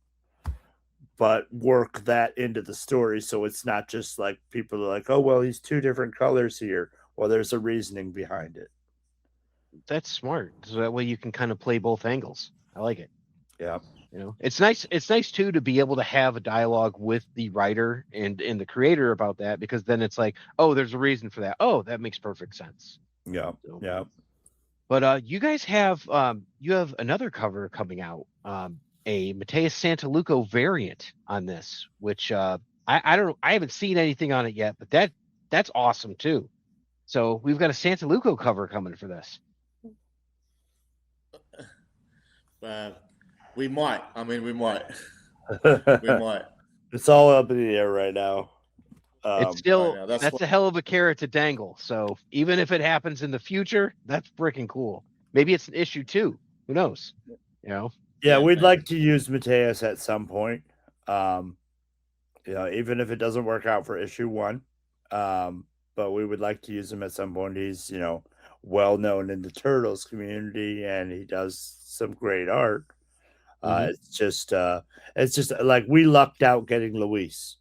but work that into the story so it's not just like people are like, oh, well, he's two different colors here. Well, there's a reasoning behind it. That's smart. So that way you can kind of play both angles. I like it. Yeah. You know, it's nice too to be able to have a dialogue with the writer and the creator about that, because then it's like, oh, there's a reason for that. Oh, that makes perfect sense. Yeah. So, yeah. But you guys have another cover coming out, a Mateus Santaluco variant on this, which I haven't seen anything on it yet, but that's awesome too. So we've got a Santaluco cover coming for this. We might. I mean, we might. We might. It's all up in the air right now. It's still right now. that's a hell of a carrot to dangle. So even if it happens in the future, that's freaking cool. Maybe it's an issue 2. Who knows? You know. Yeah, Yeah, we'd maybe. like to use Mateus at some point. Even if it doesn't work out for issue 1. But we would like to use him at some point. He's, well known in the Turtles community and he does some great art. Mhm. It's just like we lucked out getting Luis.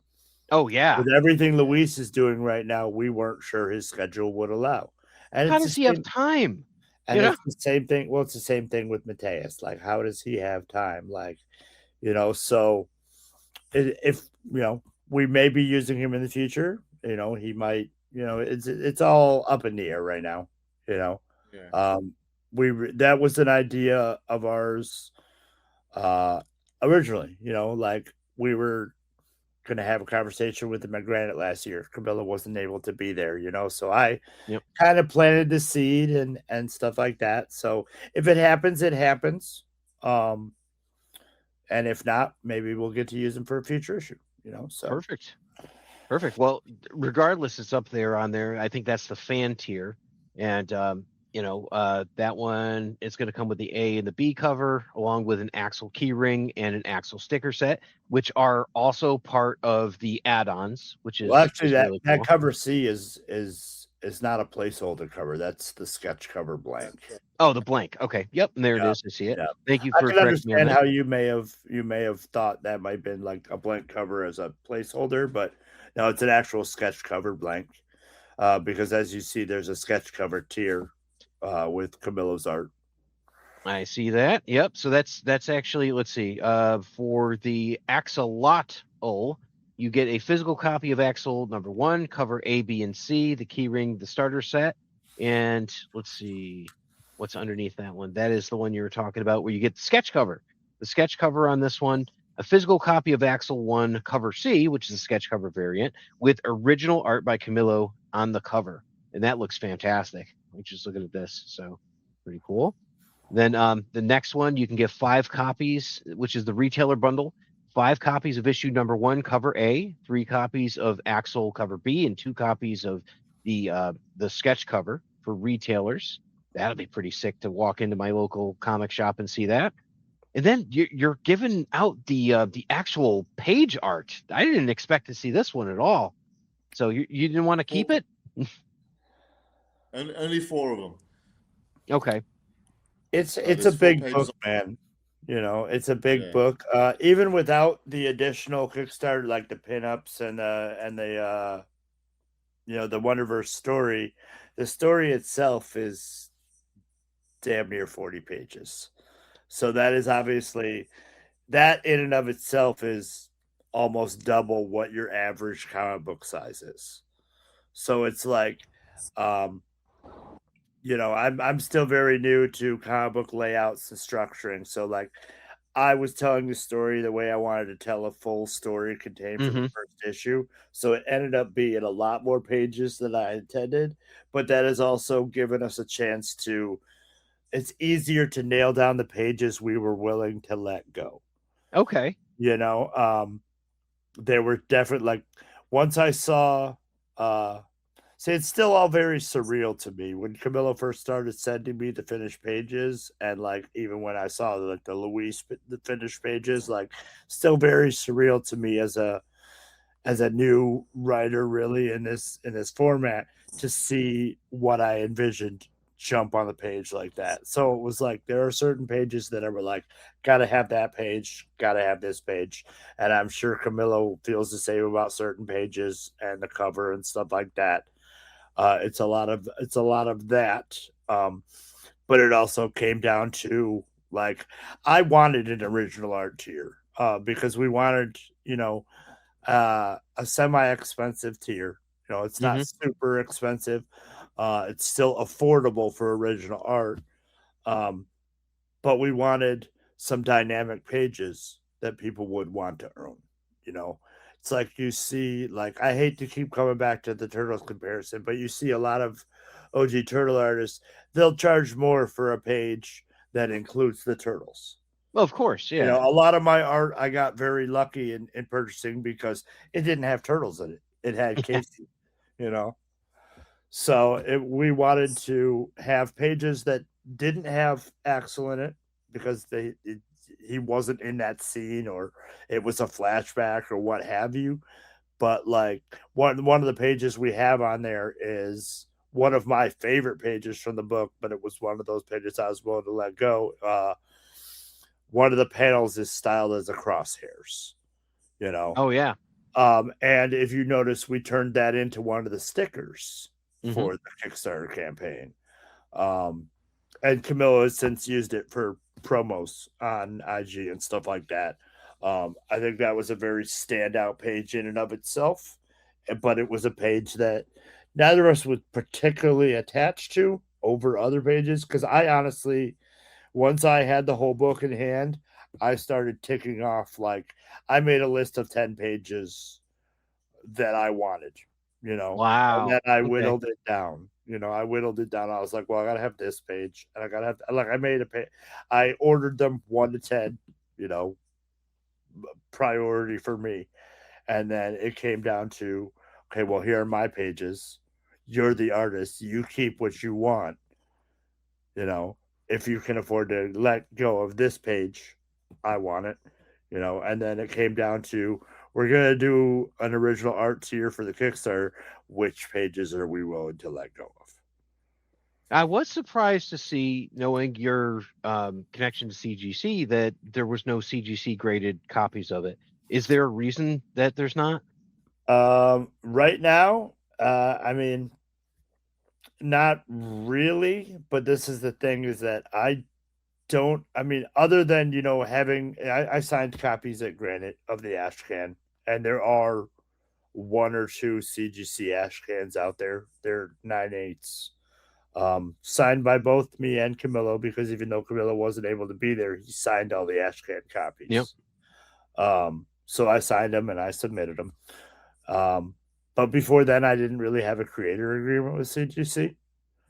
Oh yeah. With everything Luis is doing right now, we weren't sure his schedule would allow. And How it's does the he have same, time? and You know? it's the same thing. Well, it's the same thing with Mateus. Like, how does he have time? Like, so if we may be using him in the future, he might, it's all up in the air right now. Yeah. That was an idea of ours originally, like we were going to have a conversation with him at Granite last year. Camilla wasn't able to be there, so I Yep. kind of planted the seed and stuff like that. So if it happens, it happens. And if not, maybe we'll get to use him for a future issue, so. Perfect. Well, regardless, it's up there on there. I think that's the fan tier. And that one is going to come with the A and the B cover, along with an Axel keyring and an Axel sticker set, which are also part of the add-ons, which is Well, actually, is that really cool. that cover C is not a placeholder cover. That's the sketch cover blank. Oh, the blank. Okay. Yep. And there it is. I see it. Yeah. Thank you I for can correcting me on understand that. how you may have thought that might have been like a blank cover as a placeholder, but no, it's an actual sketch cover blank. Because as you see, there's a sketch cover tier with Camillo's art. I see that. Yep. So that's actually, let's see. For the axolotl, you get a physical copy of Axel number 1, cover A, B, and C, the keyring, the starter set, and let's see what's underneath that one. That is the one you were talking about, where you get the sketch cover. The sketch cover on this one, a physical copy of Axel 1, cover C, which is a sketch cover variant, with original art by Camillo on the cover, and that looks fantastic. I'm just looking at this, so pretty cool. Then the next one, you can get 5 copies, which is the retailer bundle. 5 copies of issue number 1, cover A, 3 copies of Axel cover B, and 2 copies of the sketch cover for retailers. That'll be pretty sick to walk into my local comic shop and see that. And then you're giving out the actual page art. I didn't expect to see this one at all. So you didn't want to keep it? And only 4 of them. Okay. It's a there's 4 big pages. book, man. It's a big Yeah. book. Even without the additional Kickstarter, like the pinups and the the Wonderverse story, the story itself is damn near 40 pages. So that is obviously, that in and of itself is almost double what your average comic book size is. So it's like, I'm still very new to comic book layouts and structuring. So like, I was telling the story the way I wanted to tell a full story contained from the first issue. So it ended up being a lot more pages than I intended, but that has also given us a chance to, it's easier to nail down the pages we were willing to let go. Okay. There were definitely, like, once I saw, see, it's still all very surreal to me when Camillo first started sending me the finished pages, and like even when I saw like the finished pages, like still very surreal to me as a new writer, really in this format, to see what I envisioned jump on the page like that. So it was like there are certain pages that I were like, gotta have that page, gotta have this page, and I'm sure Camillo feels the same about certain pages and the cover and stuff like that. It's a lot of that, but it also came down to, like, I wanted an original art tier because we wanted a semi-expensive tier. It's not super expensive. It's still affordable for original art, but we wanted some dynamic pages that people would want to own. It's like you see, like, I hate to keep coming back to the Turtles comparison, but you see a lot of OG Turtle artists, they'll charge more for a page that includes the Turtles. Well, of course, yeah. A lot of my art I got very lucky in purchasing because it didn't have Turtles in it. It had Casey, you know. So we wanted to have pages that didn't have Axel in it because he wasn't in that scene, or it was a flashback or what have you. But like one of the pages we have on there is one of my favorite pages from the book, but it was one of those pages I was willing to let go. One of the panels is styled as a crosshairs, you know. Oh yeah. And if you notice, we turned that into one of the stickers for the Kickstarter campaign. And Camillo has since used it for promos on IG and stuff like that. I think that was a very standout page in and of itself, but it was a page that neither of us was particularly attached to over other pages. Because I honestly, once I had the whole book in hand, I started ticking off, like, I made a list of 10 pages that I wanted, you know, and Wow. then I Okay. whittled it down. You know, I whittled it down. I was like, well, I gotta have this page, and I gotta have, like, I made a page. I ordered them 1 to 10, you know, priority for me. And then it came down to, okay, well, here are my pages. You're the artist. You keep what you want. You know, if you can afford to let go of this page, I want it. You know, and then it came down to, we're gonna do an original art tier for the Kickstarter. Which pages are we willing to let go of? I was surprised to see, knowing your connection to CGC, that there was no CGC graded copies of it. Is there a reason that there's not? Right now, I mean, not really. But this is the thing: is that I don't. I mean, other than, you know, having, I signed copies at Granite of the ash can, and there are 1 or 2 CGC ash cans out there. They're 9/8s. Signed by both me and Camillo, because even though Camillo wasn't able to be there, he signed all the Ashcan copies. Yep. So I signed them and I submitted them. But before then, I didn't really have a creator agreement with CGC.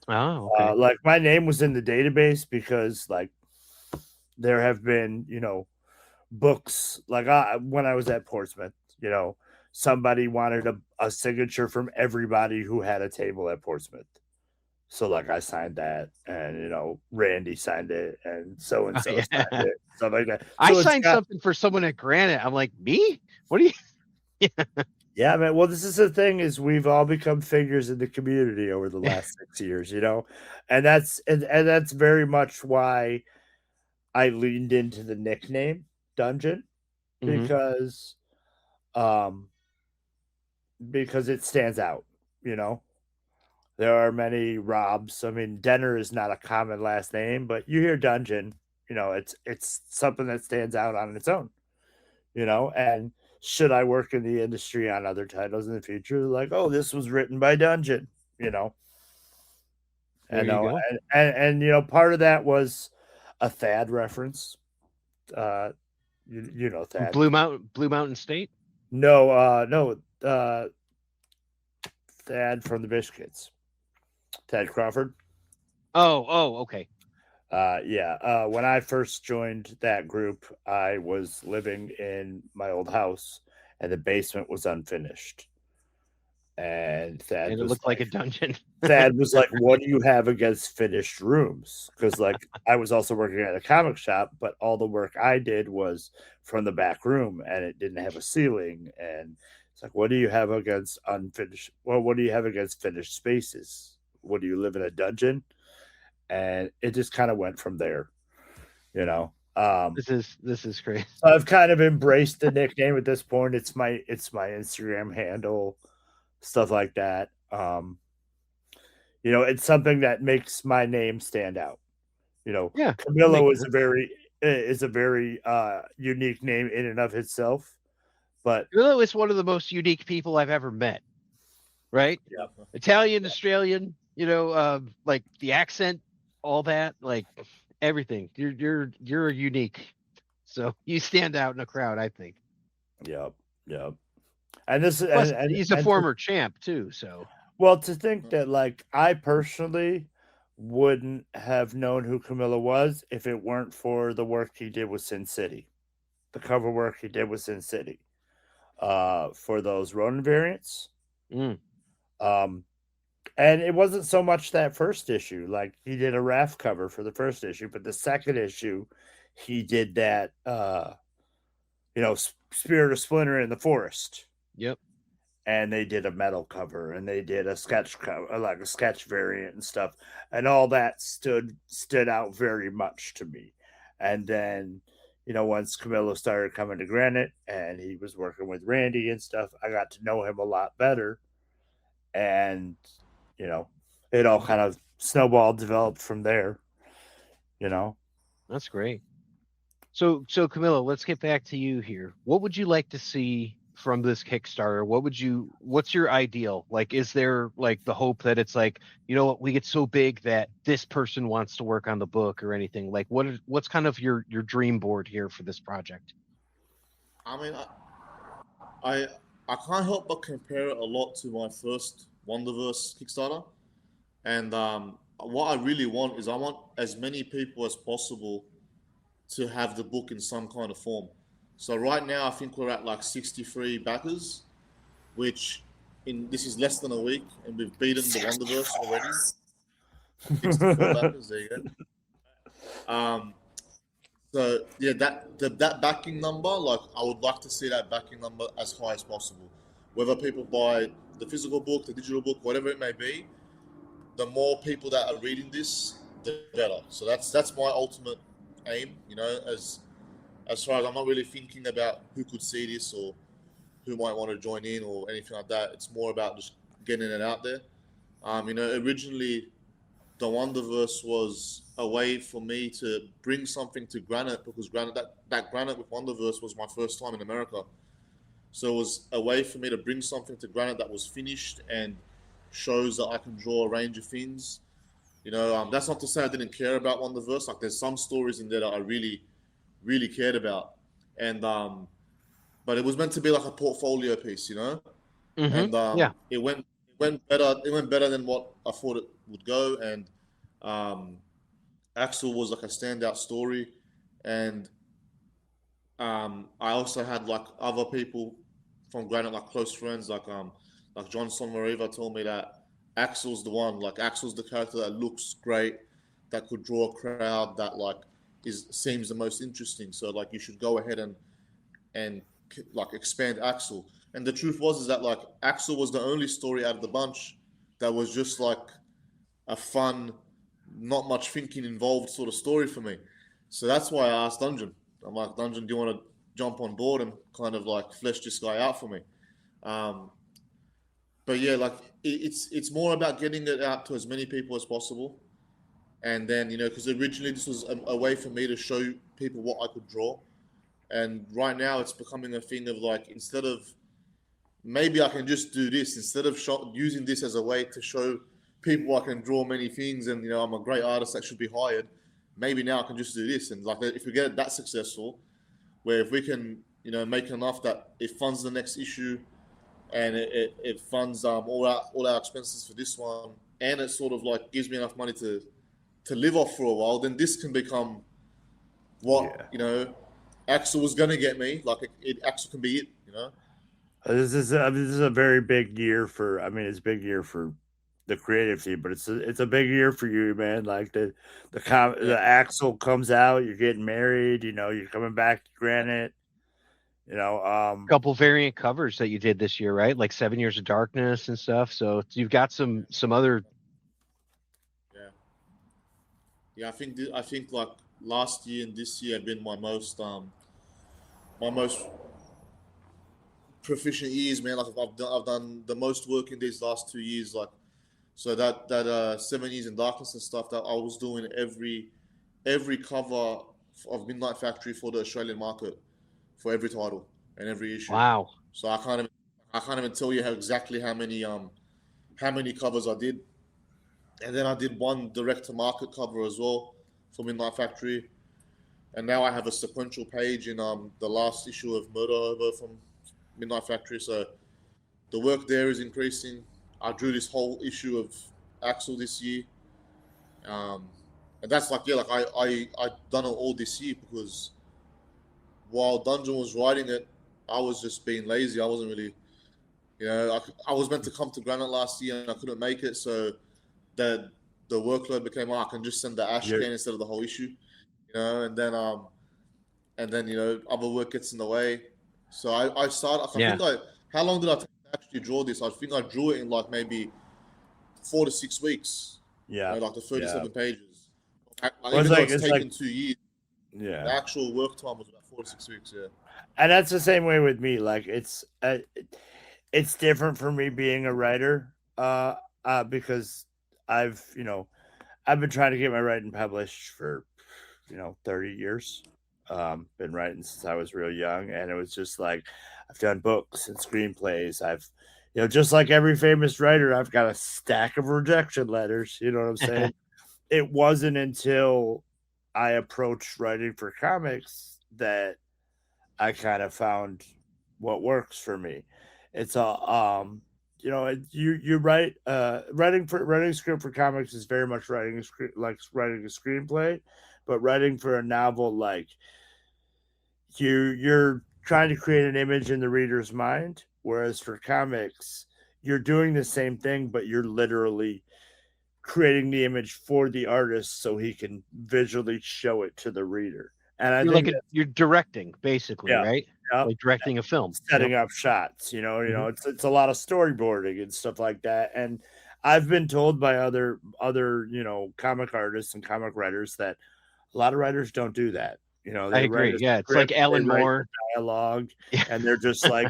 Oh, okay. Like, my name was in the database because, like, there have been, you know, books, like, when I was at Portsmouth, you know, somebody wanted a signature from everybody who had a table at Portsmouth. So, like, I signed that, and, you know, Randy signed it, and so and so Yeah. signed it, stuff like that. I So signed something for someone at Granite. I'm like, me? What do you? Yeah, man. Well, this is the thing: is we've all become figures in the community over the last 6 years, you know, and that's very much why I leaned into the nickname Dungeon, because um because it stands out, you know. There are many Robs. I mean, Denner is not a common last name, but you hear Dungeon, you know, it's something that stands out on its own, you know. And should I work in the industry on other titles in the future, like, oh, this was written by Dungeon, you know. There And you no, go. and you know, part of that was a Thad reference. Uh, you know Thad. Blue Mountain State. No, Thad from the Biscuits. Thad Crawford. Oh, okay. Yeah. When I first joined that group, I was living in my old house, and the basement was unfinished. And Thad And it was looked like a dungeon. Thad was like, "What do you have against finished rooms?" Because, like, I was also working at a comic shop, but all the work I did was from the back room, and it didn't have a ceiling. And it's like, what do you have against unfinished? Well, what do you have against finished spaces? What, do you live in a dungeon? And it just kind of went from there, you know. This is crazy. So I've kind of embraced the nickname at this point. It's my Instagram handle, stuff like that. You know, it's something that makes my name stand out. You know, Yeah, Camillo makes is a very unique name in and of itself. But Camillo is one of the most unique people I've ever met. Right? yeah, Italian, Australian. You know, like the accent, all that, like everything. You're unique. So you stand out in a crowd, I think. yep. And this Plus, and he's a and former champ too. So well, to think that, like, I personally wouldn't have known who Camilla was if it weren't for the work he did with Sin City, the cover work he did with Sin City, for those Ronin variants. Mm. And it wasn't so much that first issue. Like, he did a raft cover for the first issue, but the second issue, he did that, Spirit of Splinter in the Forest. Yep. And they did a metal cover, and they did a sketch cover, like a sketch variant and stuff, and all that stood out very much to me. And then, once Camillo started coming to Granite and he was working with Randy and stuff, I got to know him a lot better, and it all kind of snowballed, developed from there. That's great. So Camillo, let's get back to you here. What would you like to see from this Kickstarter? What's your ideal? Like, is there like the hope that it's like, we get so big that this person wants to work on the book or anything? Like, what's kind of your dream board here for this project? I mean, I can't help but compare it a lot to my first Wonderverse Kickstarter. And what I really want is I want as many people as possible to have the book in some kind of form. So right now, I think we're at like 63 backers, which this is less than a week, and we've beaten the Wonderverse already. 64 backers, there you go. So yeah, that backing number, like, I would like to see that backing number as high as possible. Whether people buy the physical book, the digital book, whatever it may be, the more people that are reading this, the better. So that's my ultimate aim, as far as I'm not really thinking about who could see this or who might want to join in or anything like that. It's more about just getting it out there. Originally the Wonderverse was a way for me to bring something to Granite, because that Granite with Wonderverse was my first time in America. So it was a way for me to bring something to Granite that was finished and shows that I can draw a range of things. That's not to say I didn't care about Wonderverse. Like, there's some stories in there that I really, really cared about, and but it was meant to be like a portfolio piece, Mm-hmm. And Yeah. it went better. It went better than what I thought it would go, and Axel was like a standout story, and I also had like other people from Granite, like close friends, like John Sonmariva told me that Axel's the one. Like, Axel's the character that looks great, that could draw a crowd, that like seems the most interesting. So like, you should go ahead and like expand Axel. And the truth is that like Axel was the only story out of the bunch that was just like a fun, not much thinking involved sort of story for me. So that's why I asked Dungeon. I'm like, Dungeon, do you want to jump on board and kind of like flesh this guy out for me? But yeah, like it's more about getting it out to as many people as possible. And then, because originally this was a way for me to show people what I could draw. And right now it's becoming a thing of like, instead of maybe I can just do this, instead of using this as a way to show people I can draw many things and, I'm a great artist that should be hired, maybe now I can just do this. And like, if we get it that successful, where if we can, make enough that it funds the next issue, and it funds all our expenses for this one, and it sort of like gives me enough money to live off for a while, then this can become what Axel was going to get me. Like, Axel can be it. This is a very big year for. I mean, it's a big year for the creative team, but it's a big year for you, man. Like the Axel comes out, you're getting married. You're coming back to Granite. Couple variant covers that you did this year, right? Like 7 Years of Darkness and stuff. So you've got some other. Yeah. I think like last year and this year have been my most proficient years, man. Like, I've done the most work in these last 2 years. Like, so that 7 Years in Darkness and stuff, that I was doing every cover of Midnight Factory for the Australian market, for every title and every issue. Wow. So I can't even tell you exactly how many covers I did. And then I did one direct to market cover as well for Midnight Factory. And now I have a sequential page in the last issue of Murder Over from Midnight Factory. So the work there is increasing. I drew this whole issue of Axel this year. And that's like, I done it all this year because while Dungeon was writing it, I was just being lazy. I wasn't really You know, I was meant to come to Granite last year and I couldn't make it, so the workload became, I can just send the Ash again instead of the whole issue. You know, and then you know, other work gets in the way. So I started. I think how long did I take to actually draw this? I think I drew it in like maybe 4 to 6 weeks. Yeah, you know, like the 37 pages. Well, Even though it's taken 2 years, yeah, the actual work time was about 4 to 6 weeks. Yeah, and that's the same way with me. Like it's different for me being a writer, because I've been trying to get my writing published for 30 years. Been writing since I was real young, and it was just like I've done books and screenplays. I've just like every famous writer, I've got a stack of rejection letters. You know what I'm saying? It wasn't until I approached writing for comics that I kind of found what works for me. It's you write writing a script for comics is very much writing a script, like writing a screenplay, but writing for a novel, like you're trying to create an image in the reader's mind, whereas for comics you're doing the same thing, but you're literally creating the image for the artist so he can visually show it to the reader. And I think you're directing, basically, right? Like directing a film, setting up shots. It's a lot of storyboarding and stuff like that. And I've been told by other comic artists and comic writers that a lot of writers don't do that. I agree. Yeah, it's like Alan Moore dialogue, and they're just like,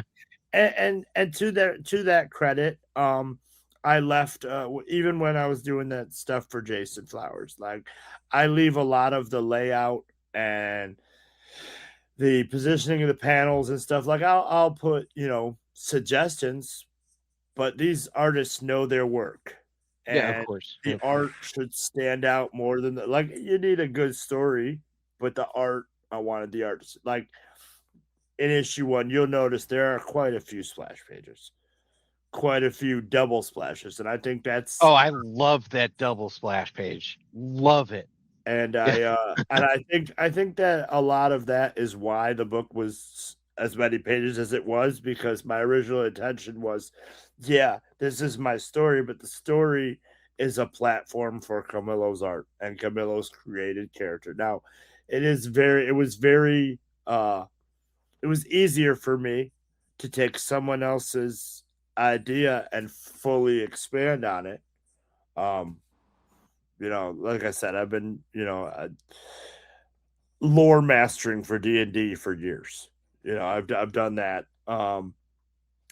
and to that credit, I left even when I was doing that stuff for Jason Flowers. Like, I leave a lot of the layout and the positioning of the panels and stuff. Like, I'll put suggestions, but these artists know their work. And of course. The art should stand out more than like, you need a good story, but the art, I wanted the art. Like in issue 1, you'll notice there are quite a few splash pages, quite a few double splashes, and I think that's I love that double splash page. Love it. And I think that a lot of that is why the book was as many pages as it was, because my original intention was, this is my story, but the story is a platform for Camillo's art and Camillo's created character. Now, it was easier for me to take someone else's idea and fully expand on it. Like I said, I've been, lore mastering for D&D for years. I've done that.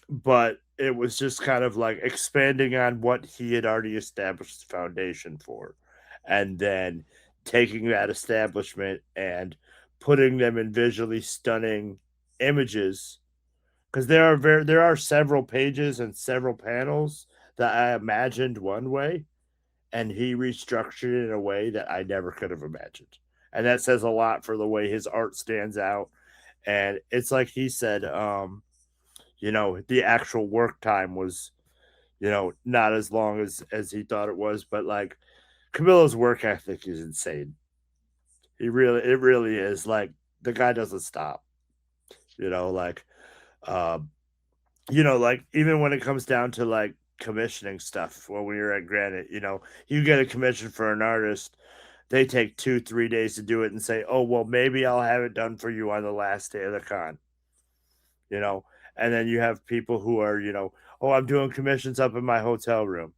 But it was just kind of like expanding on what he had already established the foundation for, and then taking that establishment and putting them in visually stunning images. Because there are several pages and several panels that I imagined one way, and he restructured it in a way that I never could have imagined. And that says a lot for the way his art stands out. And it's like he said, the actual work time was, not as long as he thought it was. But like, Camillo's work ethic is insane. It really is. Like, the guy doesn't stop. Like even when it comes down to like commissioning stuff, when we were at Granite, you get a commission for an artist, they take 2-3 days to do it and say, oh, well, maybe I'll have it done for you on the last day of the con. And then you have people who are, oh, I'm doing commissions up in my hotel room.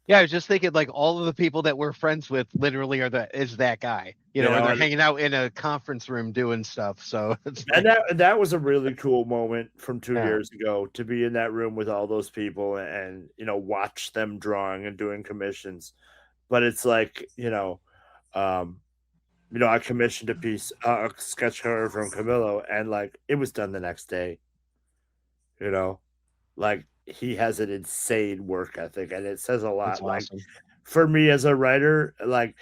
Yeah, I was just thinking, like, all of the people that we're friends with literally is that guy, or they're hanging out in a conference room doing stuff. So and that was a really cool moment from 2 years ago, to be in that room with all those people and watch them drawing and doing commissions. But it's like, I commissioned a piece, a sketch cover from Camillo, and like, it was done the next day. Like, he has an insane work ethic, and it says a lot. That's awesome. Like, for me as a writer, like,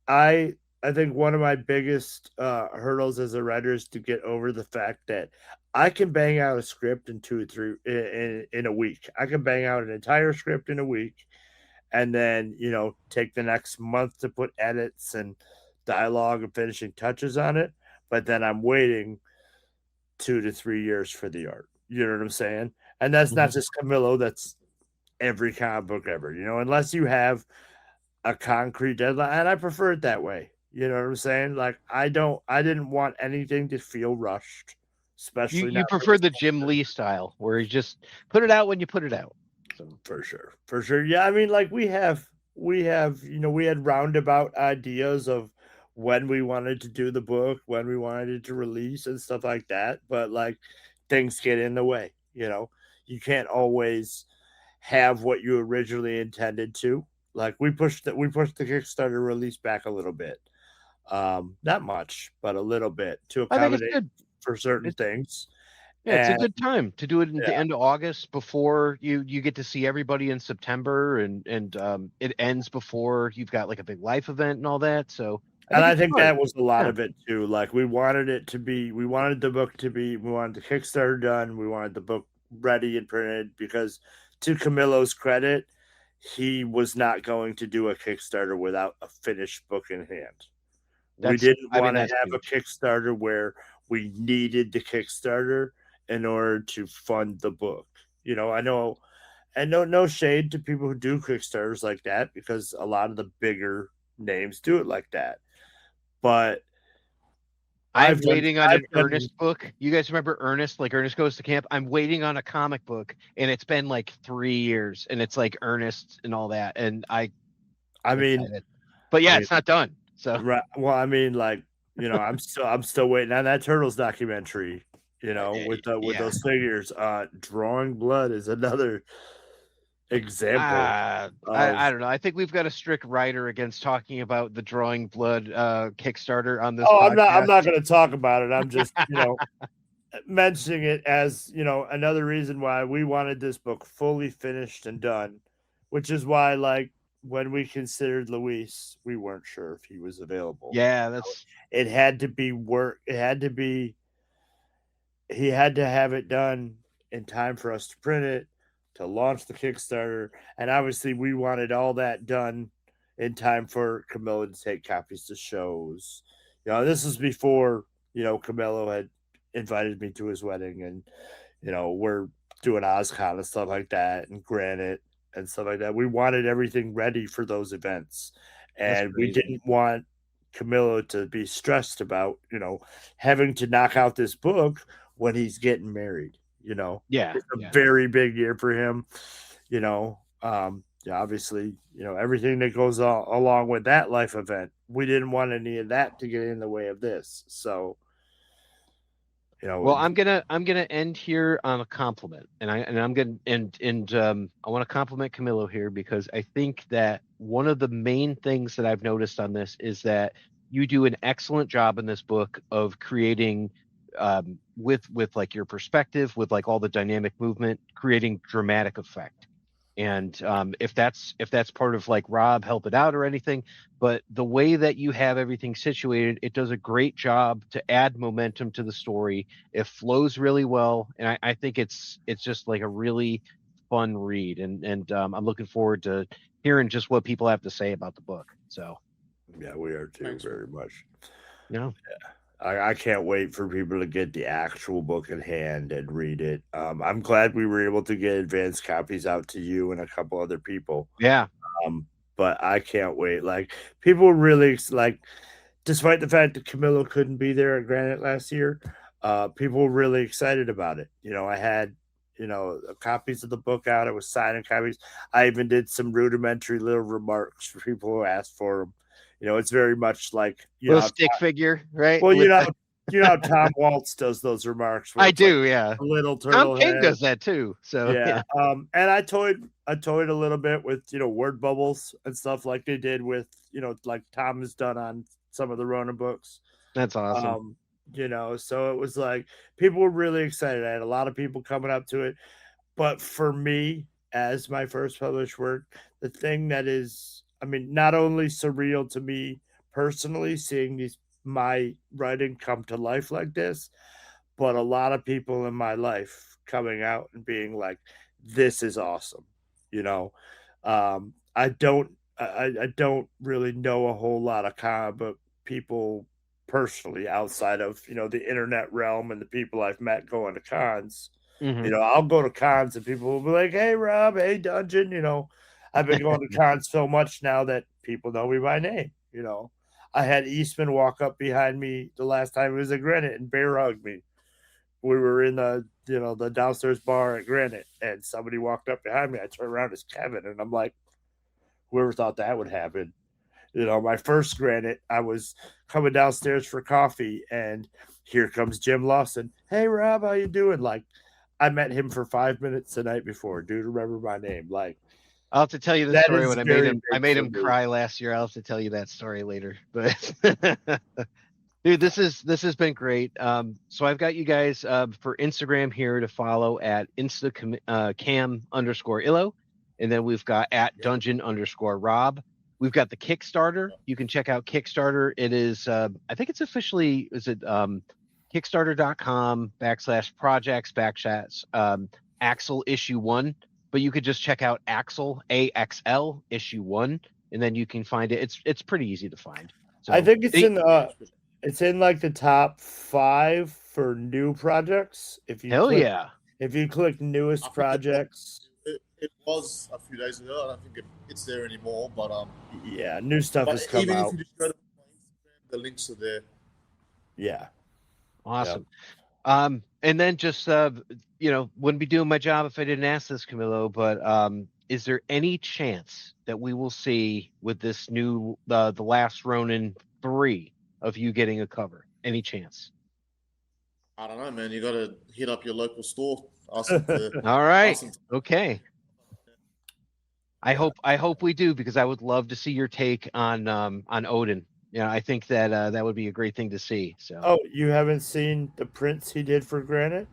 I think one of my biggest hurdles as a writer is to get over the fact that I can bang out a script in 2 or 3 in a week. I can bang out an entire script in a week, and then take the next month to put edits and dialogue and finishing touches on it. But then I'm waiting 2 to 3 years for the art. You know what I'm saying? And that's not just Camillo, that's every comic book ever, unless you have a concrete deadline. And I prefer it that way. You know what I'm saying? Like, I didn't want anything to feel rushed, especially You not prefer the Jim Lee style where you just put it out when you put it out. So. For sure. Yeah, I mean, like we had roundabout ideas of when we wanted to do the book, when we wanted it to release and stuff like that, but like things get in the way. You can't always have what you originally intended to. Like we pushed the Kickstarter release back a little bit, not much, but a little bit to I think it's accommodate good for certain things. Yeah, it's a And good time to do it at the end of August before you get to see everybody in September, and it ends before you've got like a big life event and all that. So I think that was a lot Yeah. of it too. Like we wanted the book to be, we wanted the Kickstarter done, we wanted the book ready and printed, because to Camillo's credit, he was not going to do a Kickstarter without a finished book in hand. We didn't want to have a Kickstarter where we needed the Kickstarter in order to fund the book. I know, and no shade to people who do Kickstarters like that, because a lot of the bigger names do it like that. But I'm waiting on an Ernest book. You guys remember Ernest? Like Ernest Goes to Camp? I'm waiting on a comic book, and it's been like 3 years, and it's like Ernest and all that. And but yeah, it's not done. So right. Well, I mean, like, I'm still waiting on that Turtles documentary. With those figures. Drawing Blood is another example. I don't know. I think we've got a strict writer against talking about the Drawing Blood Kickstarter on this. I'm not going to talk about it. I'm just mentioning it as another reason why we wanted this book fully finished and done, which is why, like, when we considered Luis, we weren't sure if he was available. Yeah, it had to be work. He had to have it done in time for us to print it, to launch the Kickstarter, and obviously we wanted all that done in time for Camillo to take copies to shows. This was before Camillo had invited me to his wedding, and we're doing OzCon and stuff like that, and Granite and stuff like that. We wanted everything ready for those events, and we didn't want Camillo to be stressed about having to knock out this book when he's getting married. It's a very big year for him. Obviously, everything that goes along with that life event. We didn't want any of that to get in the way of this. So, well, I'm gonna end here on a compliment, and I want to compliment Camillo here, because I think that one of the main things that I've noticed on this is that you do an excellent job in this book of creating, with like your perspective, with like all the dynamic movement, creating dramatic effect. And if that's part of like Rob help it out or anything, but the way that you have everything situated, it does a great job to add momentum to the story. It flows really well, and I think it's just like a really fun read, and I'm looking forward to hearing just what people have to say about the book. So yeah, we are too. Thanks, very much. Yeah. I can't wait for people to get the actual book in hand and read it. I'm glad we were able to get advanced copies out to you and a couple other people. Yeah. But I can't wait. Like, people really, like, despite the fact that Camillo couldn't be there at Granite last year, people were really excited about it. I had, copies of the book out. I was signing copies. I even did some rudimentary little remarks for people who asked for them. It's very much like little stick figure, right? Well, how Tom Waltz does those remarks. I do, yeah. A little turtle Tom King does that too. So yeah. And I toyed a little bit with word bubbles and stuff like they did with like Tom has done on some of the Ronin books. That's awesome. So it was like people were really excited. I had a lot of people coming up to it, but for me, as my first published work, the thing that is, I mean, not only surreal to me personally, seeing my writing come to life like this, but a lot of people in my life coming out and being like, this is awesome. I don't really know a whole lot of comic book people personally outside of, the internet realm and the people I've met going to cons. Mhm. You know, I'll go to cons and people will be like, "Hey, Rob, hey, Dungeon." You know, I've been going to cons so much now that people know me by name. You know, I had Eastman walk up behind me the last time it was at Granite and bear hug me. We were in the downstairs bar at Granite, and somebody walked up behind me. I turned around, it's Kevin, and I'm like, whoever thought that would happen? You know, my first Granite, I was coming downstairs for coffee, and here comes Jim Lawson. Hey, Rob, how you doing? Like, I met him for 5 minutes the night before. Dude, remember my name? Like, I'll have to tell you the that story is when I very made big him for me. cry last year. I'll have to tell you that story later. But dude, this has been great. So I've got you guys for Instagram here to follow at cam_illo, and then we've got at dungeon_rob. We've got the Kickstarter. You can check out Kickstarter. It is I think it's officially kickstarter.com/projects/ AXL issue 1, but you could just check out AXL AXL issue 1, and then you can find it. It's pretty easy to find. So I think it's in like the top 5 for new projects. If you click newest projects, it was a few days ago. I don't think it's there anymore, but yeah, new stuff has come even out. if you just go to my Instagram, the links are there. Yeah. Awesome. And then just wouldn't be doing my job if I didn't ask this, Camillo, but is there any chance that we will see with this new the Last Ronin 3 of you getting a cover? Any chance? I don't know, man. You got to hit up your local store. Ask them to, All right. ask them to- Okay. I hope we do, because I would love to see your take on Odin. Yeah, I think that that would be a great thing to see. So. Oh, you haven't seen the prints he did for Granite?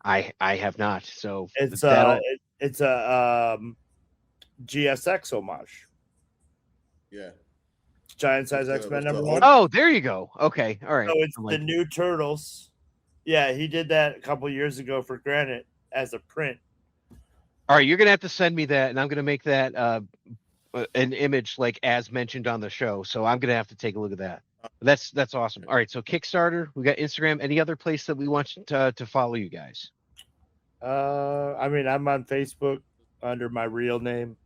I have not. So it's a GSX homage. Yeah. Giant size X-Men #1. Oh, there you go. Okay, all right. So it's the new Turtles. Yeah, he did that a couple years ago for Granite as a print. All right, you're gonna have to send me that, and I'm gonna make that an image like as mentioned on the show. So I'm gonna have to take a look at that. That's awesome. All right, so Kickstarter, we got Instagram. Any other place that we want to follow you guys? I mean, I'm on Facebook under my real name.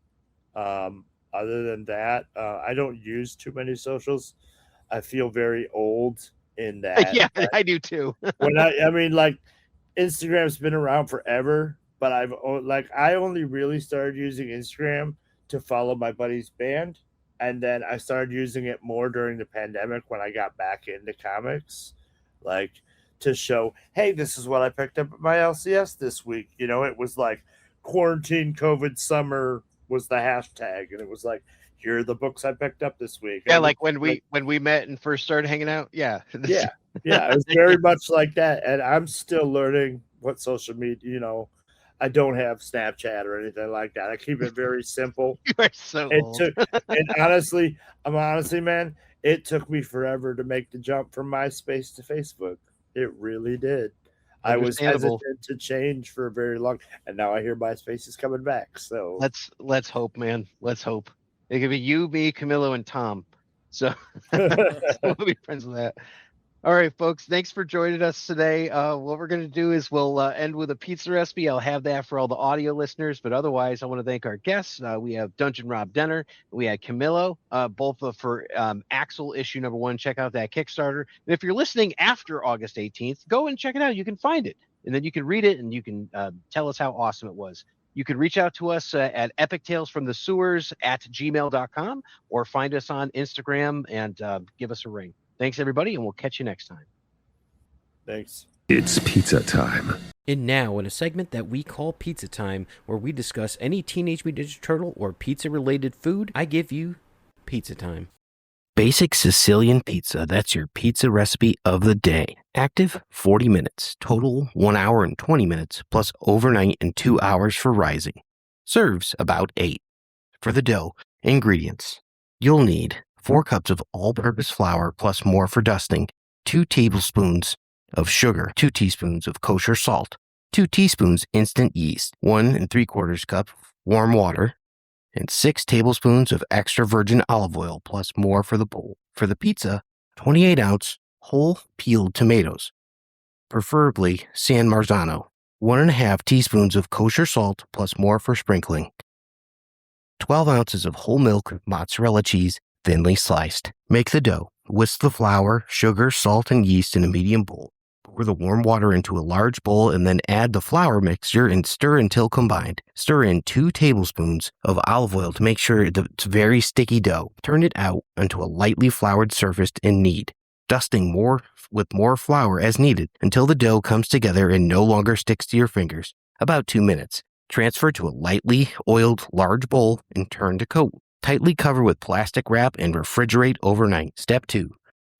Other than that, I don't use too many socials. I feel very old in that. Yeah, I do too. I mean, like, Instagram's been around forever, but I only really started using Instagram to follow my buddy's band, and then I started using it more during the pandemic when I got back into comics, like to show, hey, this is what I picked up at my LCS this week. You know, it was like quarantine COVID summer was the hashtag, and it was like, here are the books I picked up this week. Yeah, like when we met and first started hanging out. Yeah. Yeah. It was very much like that. And I'm still learning what social media, you know, I don't have Snapchat or anything like that. I keep it very simple. You are so old. And honestly, man, it took me forever to make the jump from MySpace to Facebook. It really did. I was hesitant to change for a very long, and now I hear MySpace is coming back. So let's hope, man. Let's hope. It could be you, me, Camillo, and Tom. So we'll be friends with that. All right, folks. Thanks for joining us today. What we're going to do is we'll end with a pizza recipe. I'll have that for all the audio listeners, but otherwise, I want to thank our guests. We have Dungeon Rob Denner. We had Camillo, both for AXL issue #1. Check out that Kickstarter. And if you're listening after August 18th, go and check it out. You can find it, and then you can read it, and you can tell us how awesome it was. You can reach out to us at epictalesfromthesewers@gmail.com, or find us on Instagram and give us a ring. Thanks, everybody, and we'll catch you next time. Thanks. It's pizza time. And now, in a segment that we call Pizza Time, where we discuss any Teenage Mutant Ninja Turtle or pizza-related food, I give you Pizza Time. Basic Sicilian pizza, that's your pizza recipe of the day. Active, 40 minutes. Total, 1 hour and 20 minutes, plus overnight and 2 hours for rising. Serves about 8. For the dough, ingredients. You'll need 4 cups of all-purpose flour plus more for dusting, 2 tablespoons of sugar, 2 teaspoons of kosher salt, 2 teaspoons instant yeast, 1 3/4 cup warm water, and 6 tablespoons of extra virgin olive oil plus more for the bowl. For the pizza, 28-ounce whole peeled tomatoes, preferably San Marzano, 1.5 teaspoons of kosher salt plus more for sprinkling. 12 ounces of whole milk mozzarella cheese, thinly sliced. Make the dough. Whisk the flour, sugar, salt, and yeast in a medium bowl. Pour the warm water into a large bowl and then add the flour mixture and stir until combined. Stir in 2 tablespoons of olive oil to make sure it's very sticky dough. Turn it out onto a lightly floured surface and knead, dusting with more flour as needed until the dough comes together and no longer sticks to your fingers. About 2 minutes. Transfer to a lightly oiled large bowl and turn to coat. Tightly cover with plastic wrap and refrigerate overnight. Step 2.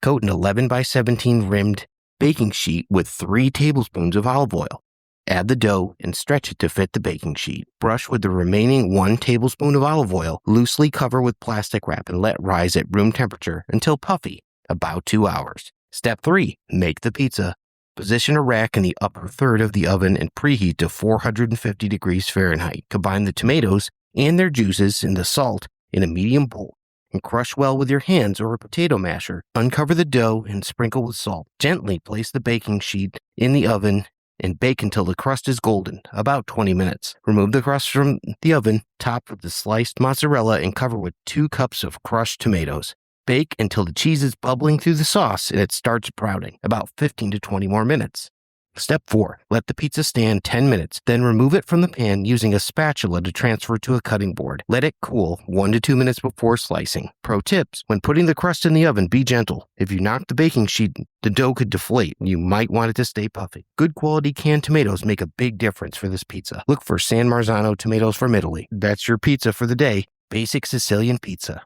Coat an 11 by 17 rimmed baking sheet with 3 tablespoons of olive oil. Add the dough and stretch it to fit the baking sheet. Brush with the remaining 1 tablespoon of olive oil. Loosely cover with plastic wrap and let rise at room temperature until puffy, about 2 hours. Step 3. Make the pizza. Position a rack in the upper third of the oven and preheat to 450 degrees Fahrenheit. Combine the tomatoes and their juices and the salt in a medium bowl and crush well with your hands or a potato masher. Uncover the dough and sprinkle with salt. Gently place the baking sheet in the oven and bake until the crust is golden, about 20 minutes. Remove the crust from the oven, top with the sliced mozzarella, and cover with 2 cups of crushed tomatoes. Bake until the cheese is bubbling through the sauce and it starts sprouting, about 15 to 20 more minutes. Step 4. Let the pizza stand 10 minutes, then remove it from the pan using a spatula to transfer to a cutting board. Let it cool 1 to 2 minutes before slicing. Pro tips: when putting the crust in the oven, be gentle. If you knock the baking sheet, the dough could deflate and you might want it to stay puffy. Good quality canned tomatoes make a big difference for this pizza. Look for San Marzano tomatoes from Italy. That's your pizza for the day. Basic Sicilian pizza.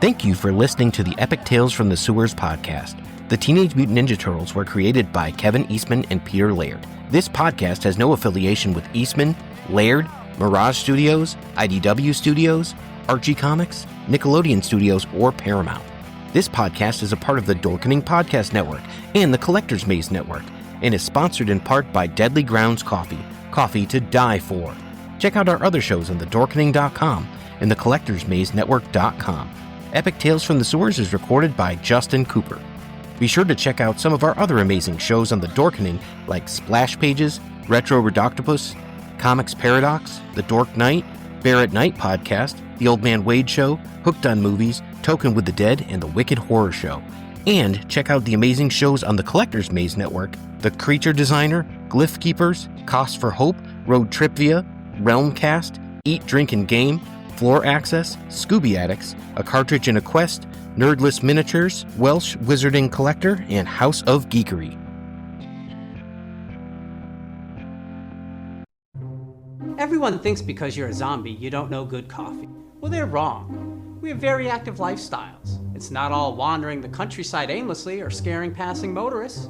Thank you for listening to the Epic Tales from the Sewers podcast. The Teenage Mutant Ninja Turtles were created by Kevin Eastman and Peter Laird. This podcast has no affiliation with Eastman, Laird, Mirage Studios, IDW Studios, Archie Comics, Nickelodeon Studios, or Paramount. This podcast is a part of the Dorkening Podcast Network and the Collector's Maze Network, and is sponsored in part by Deadly Grounds Coffee, coffee to die for. Check out our other shows on thedorkening.com and thecollectorsmazenetwork.com. Epic Tales from the Sewers is recorded by Justin Cooper. Be sure to check out some of our other amazing shows on the Dorkening, like Splash Pages, Retro Redoctopus, Comics Paradox, The Dork Knight, Bear at Night Podcast, The Old Man Wade Show, Hooked on Movies, Token with the Dead, and The Wicked Horror Show. And check out the amazing shows on the Collector's Maze Network: The Creature Designer, Glyph Keepers, Cost for Hope, Road Tripvia, Realmcast, Eat, Drink, and Game, Floor Access, Scooby Addicts, A Cartridge and a Quest, Nerdless Miniatures, Welsh Wizarding Collector, and House of Geekery. Everyone thinks because you're a zombie, you don't know good coffee. Well, they're wrong. We have very active lifestyles. It's not all wandering the countryside aimlessly or scaring passing motorists.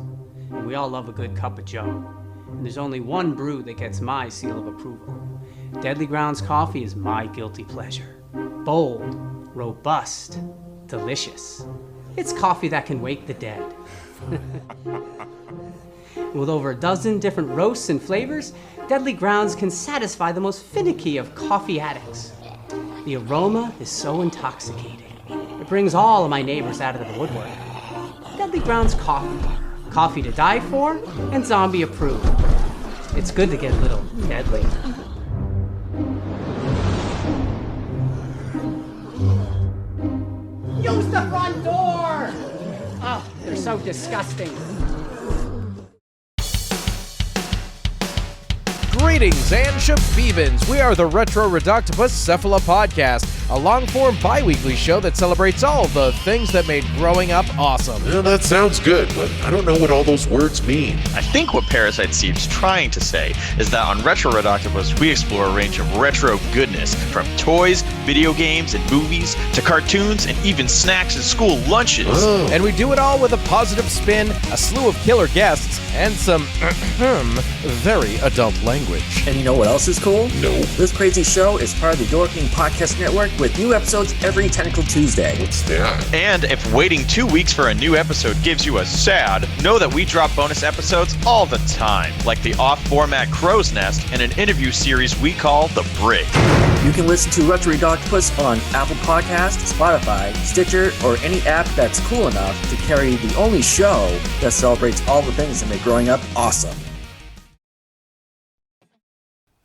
And we all love a good cup of joe. And there's only one brew that gets my seal of approval. Deadly Grounds coffee is my guilty pleasure. Bold, robust, delicious. It's coffee that can wake the dead. With over a dozen different roasts and flavors, Deadly Grounds can satisfy the most finicky of coffee addicts. The aroma is so intoxicating. It brings all of my neighbors out of the woodwork. Deadly Grounds coffee. Coffee to die for and zombie approved. It's good to get a little deadly. Use the front door! Oh, they're so disgusting. Greetings and shabibans. We are the Retro Redoctopus Cephala Podcast, a long-form bi-weekly show that celebrates all the things that made growing up awesome. Well, that sounds good, but I don't know what all those words mean. I think what Parasite Seed's trying to say is that on Retro Redoctopus, we explore a range of retro goodness, from toys, video games, and movies, to cartoons, and even snacks and school lunches. Oh. And we do it all with a positive spin, a slew of killer guests, and some very adult language. And you know what else is cool? No. This crazy show is part of the Dorking Podcast Network with new episodes every Tentacle Tuesday. What's that? And if waiting 2 weeks for a new episode gives you a sad, know that we drop bonus episodes all the time, like the off-format Crow's Nest and an interview series we call The Brig. You can listen to Retro Octopus on Apple Podcasts, Spotify, Stitcher, or any app that's cool enough to carry the only show that celebrates all the things that make growing up awesome.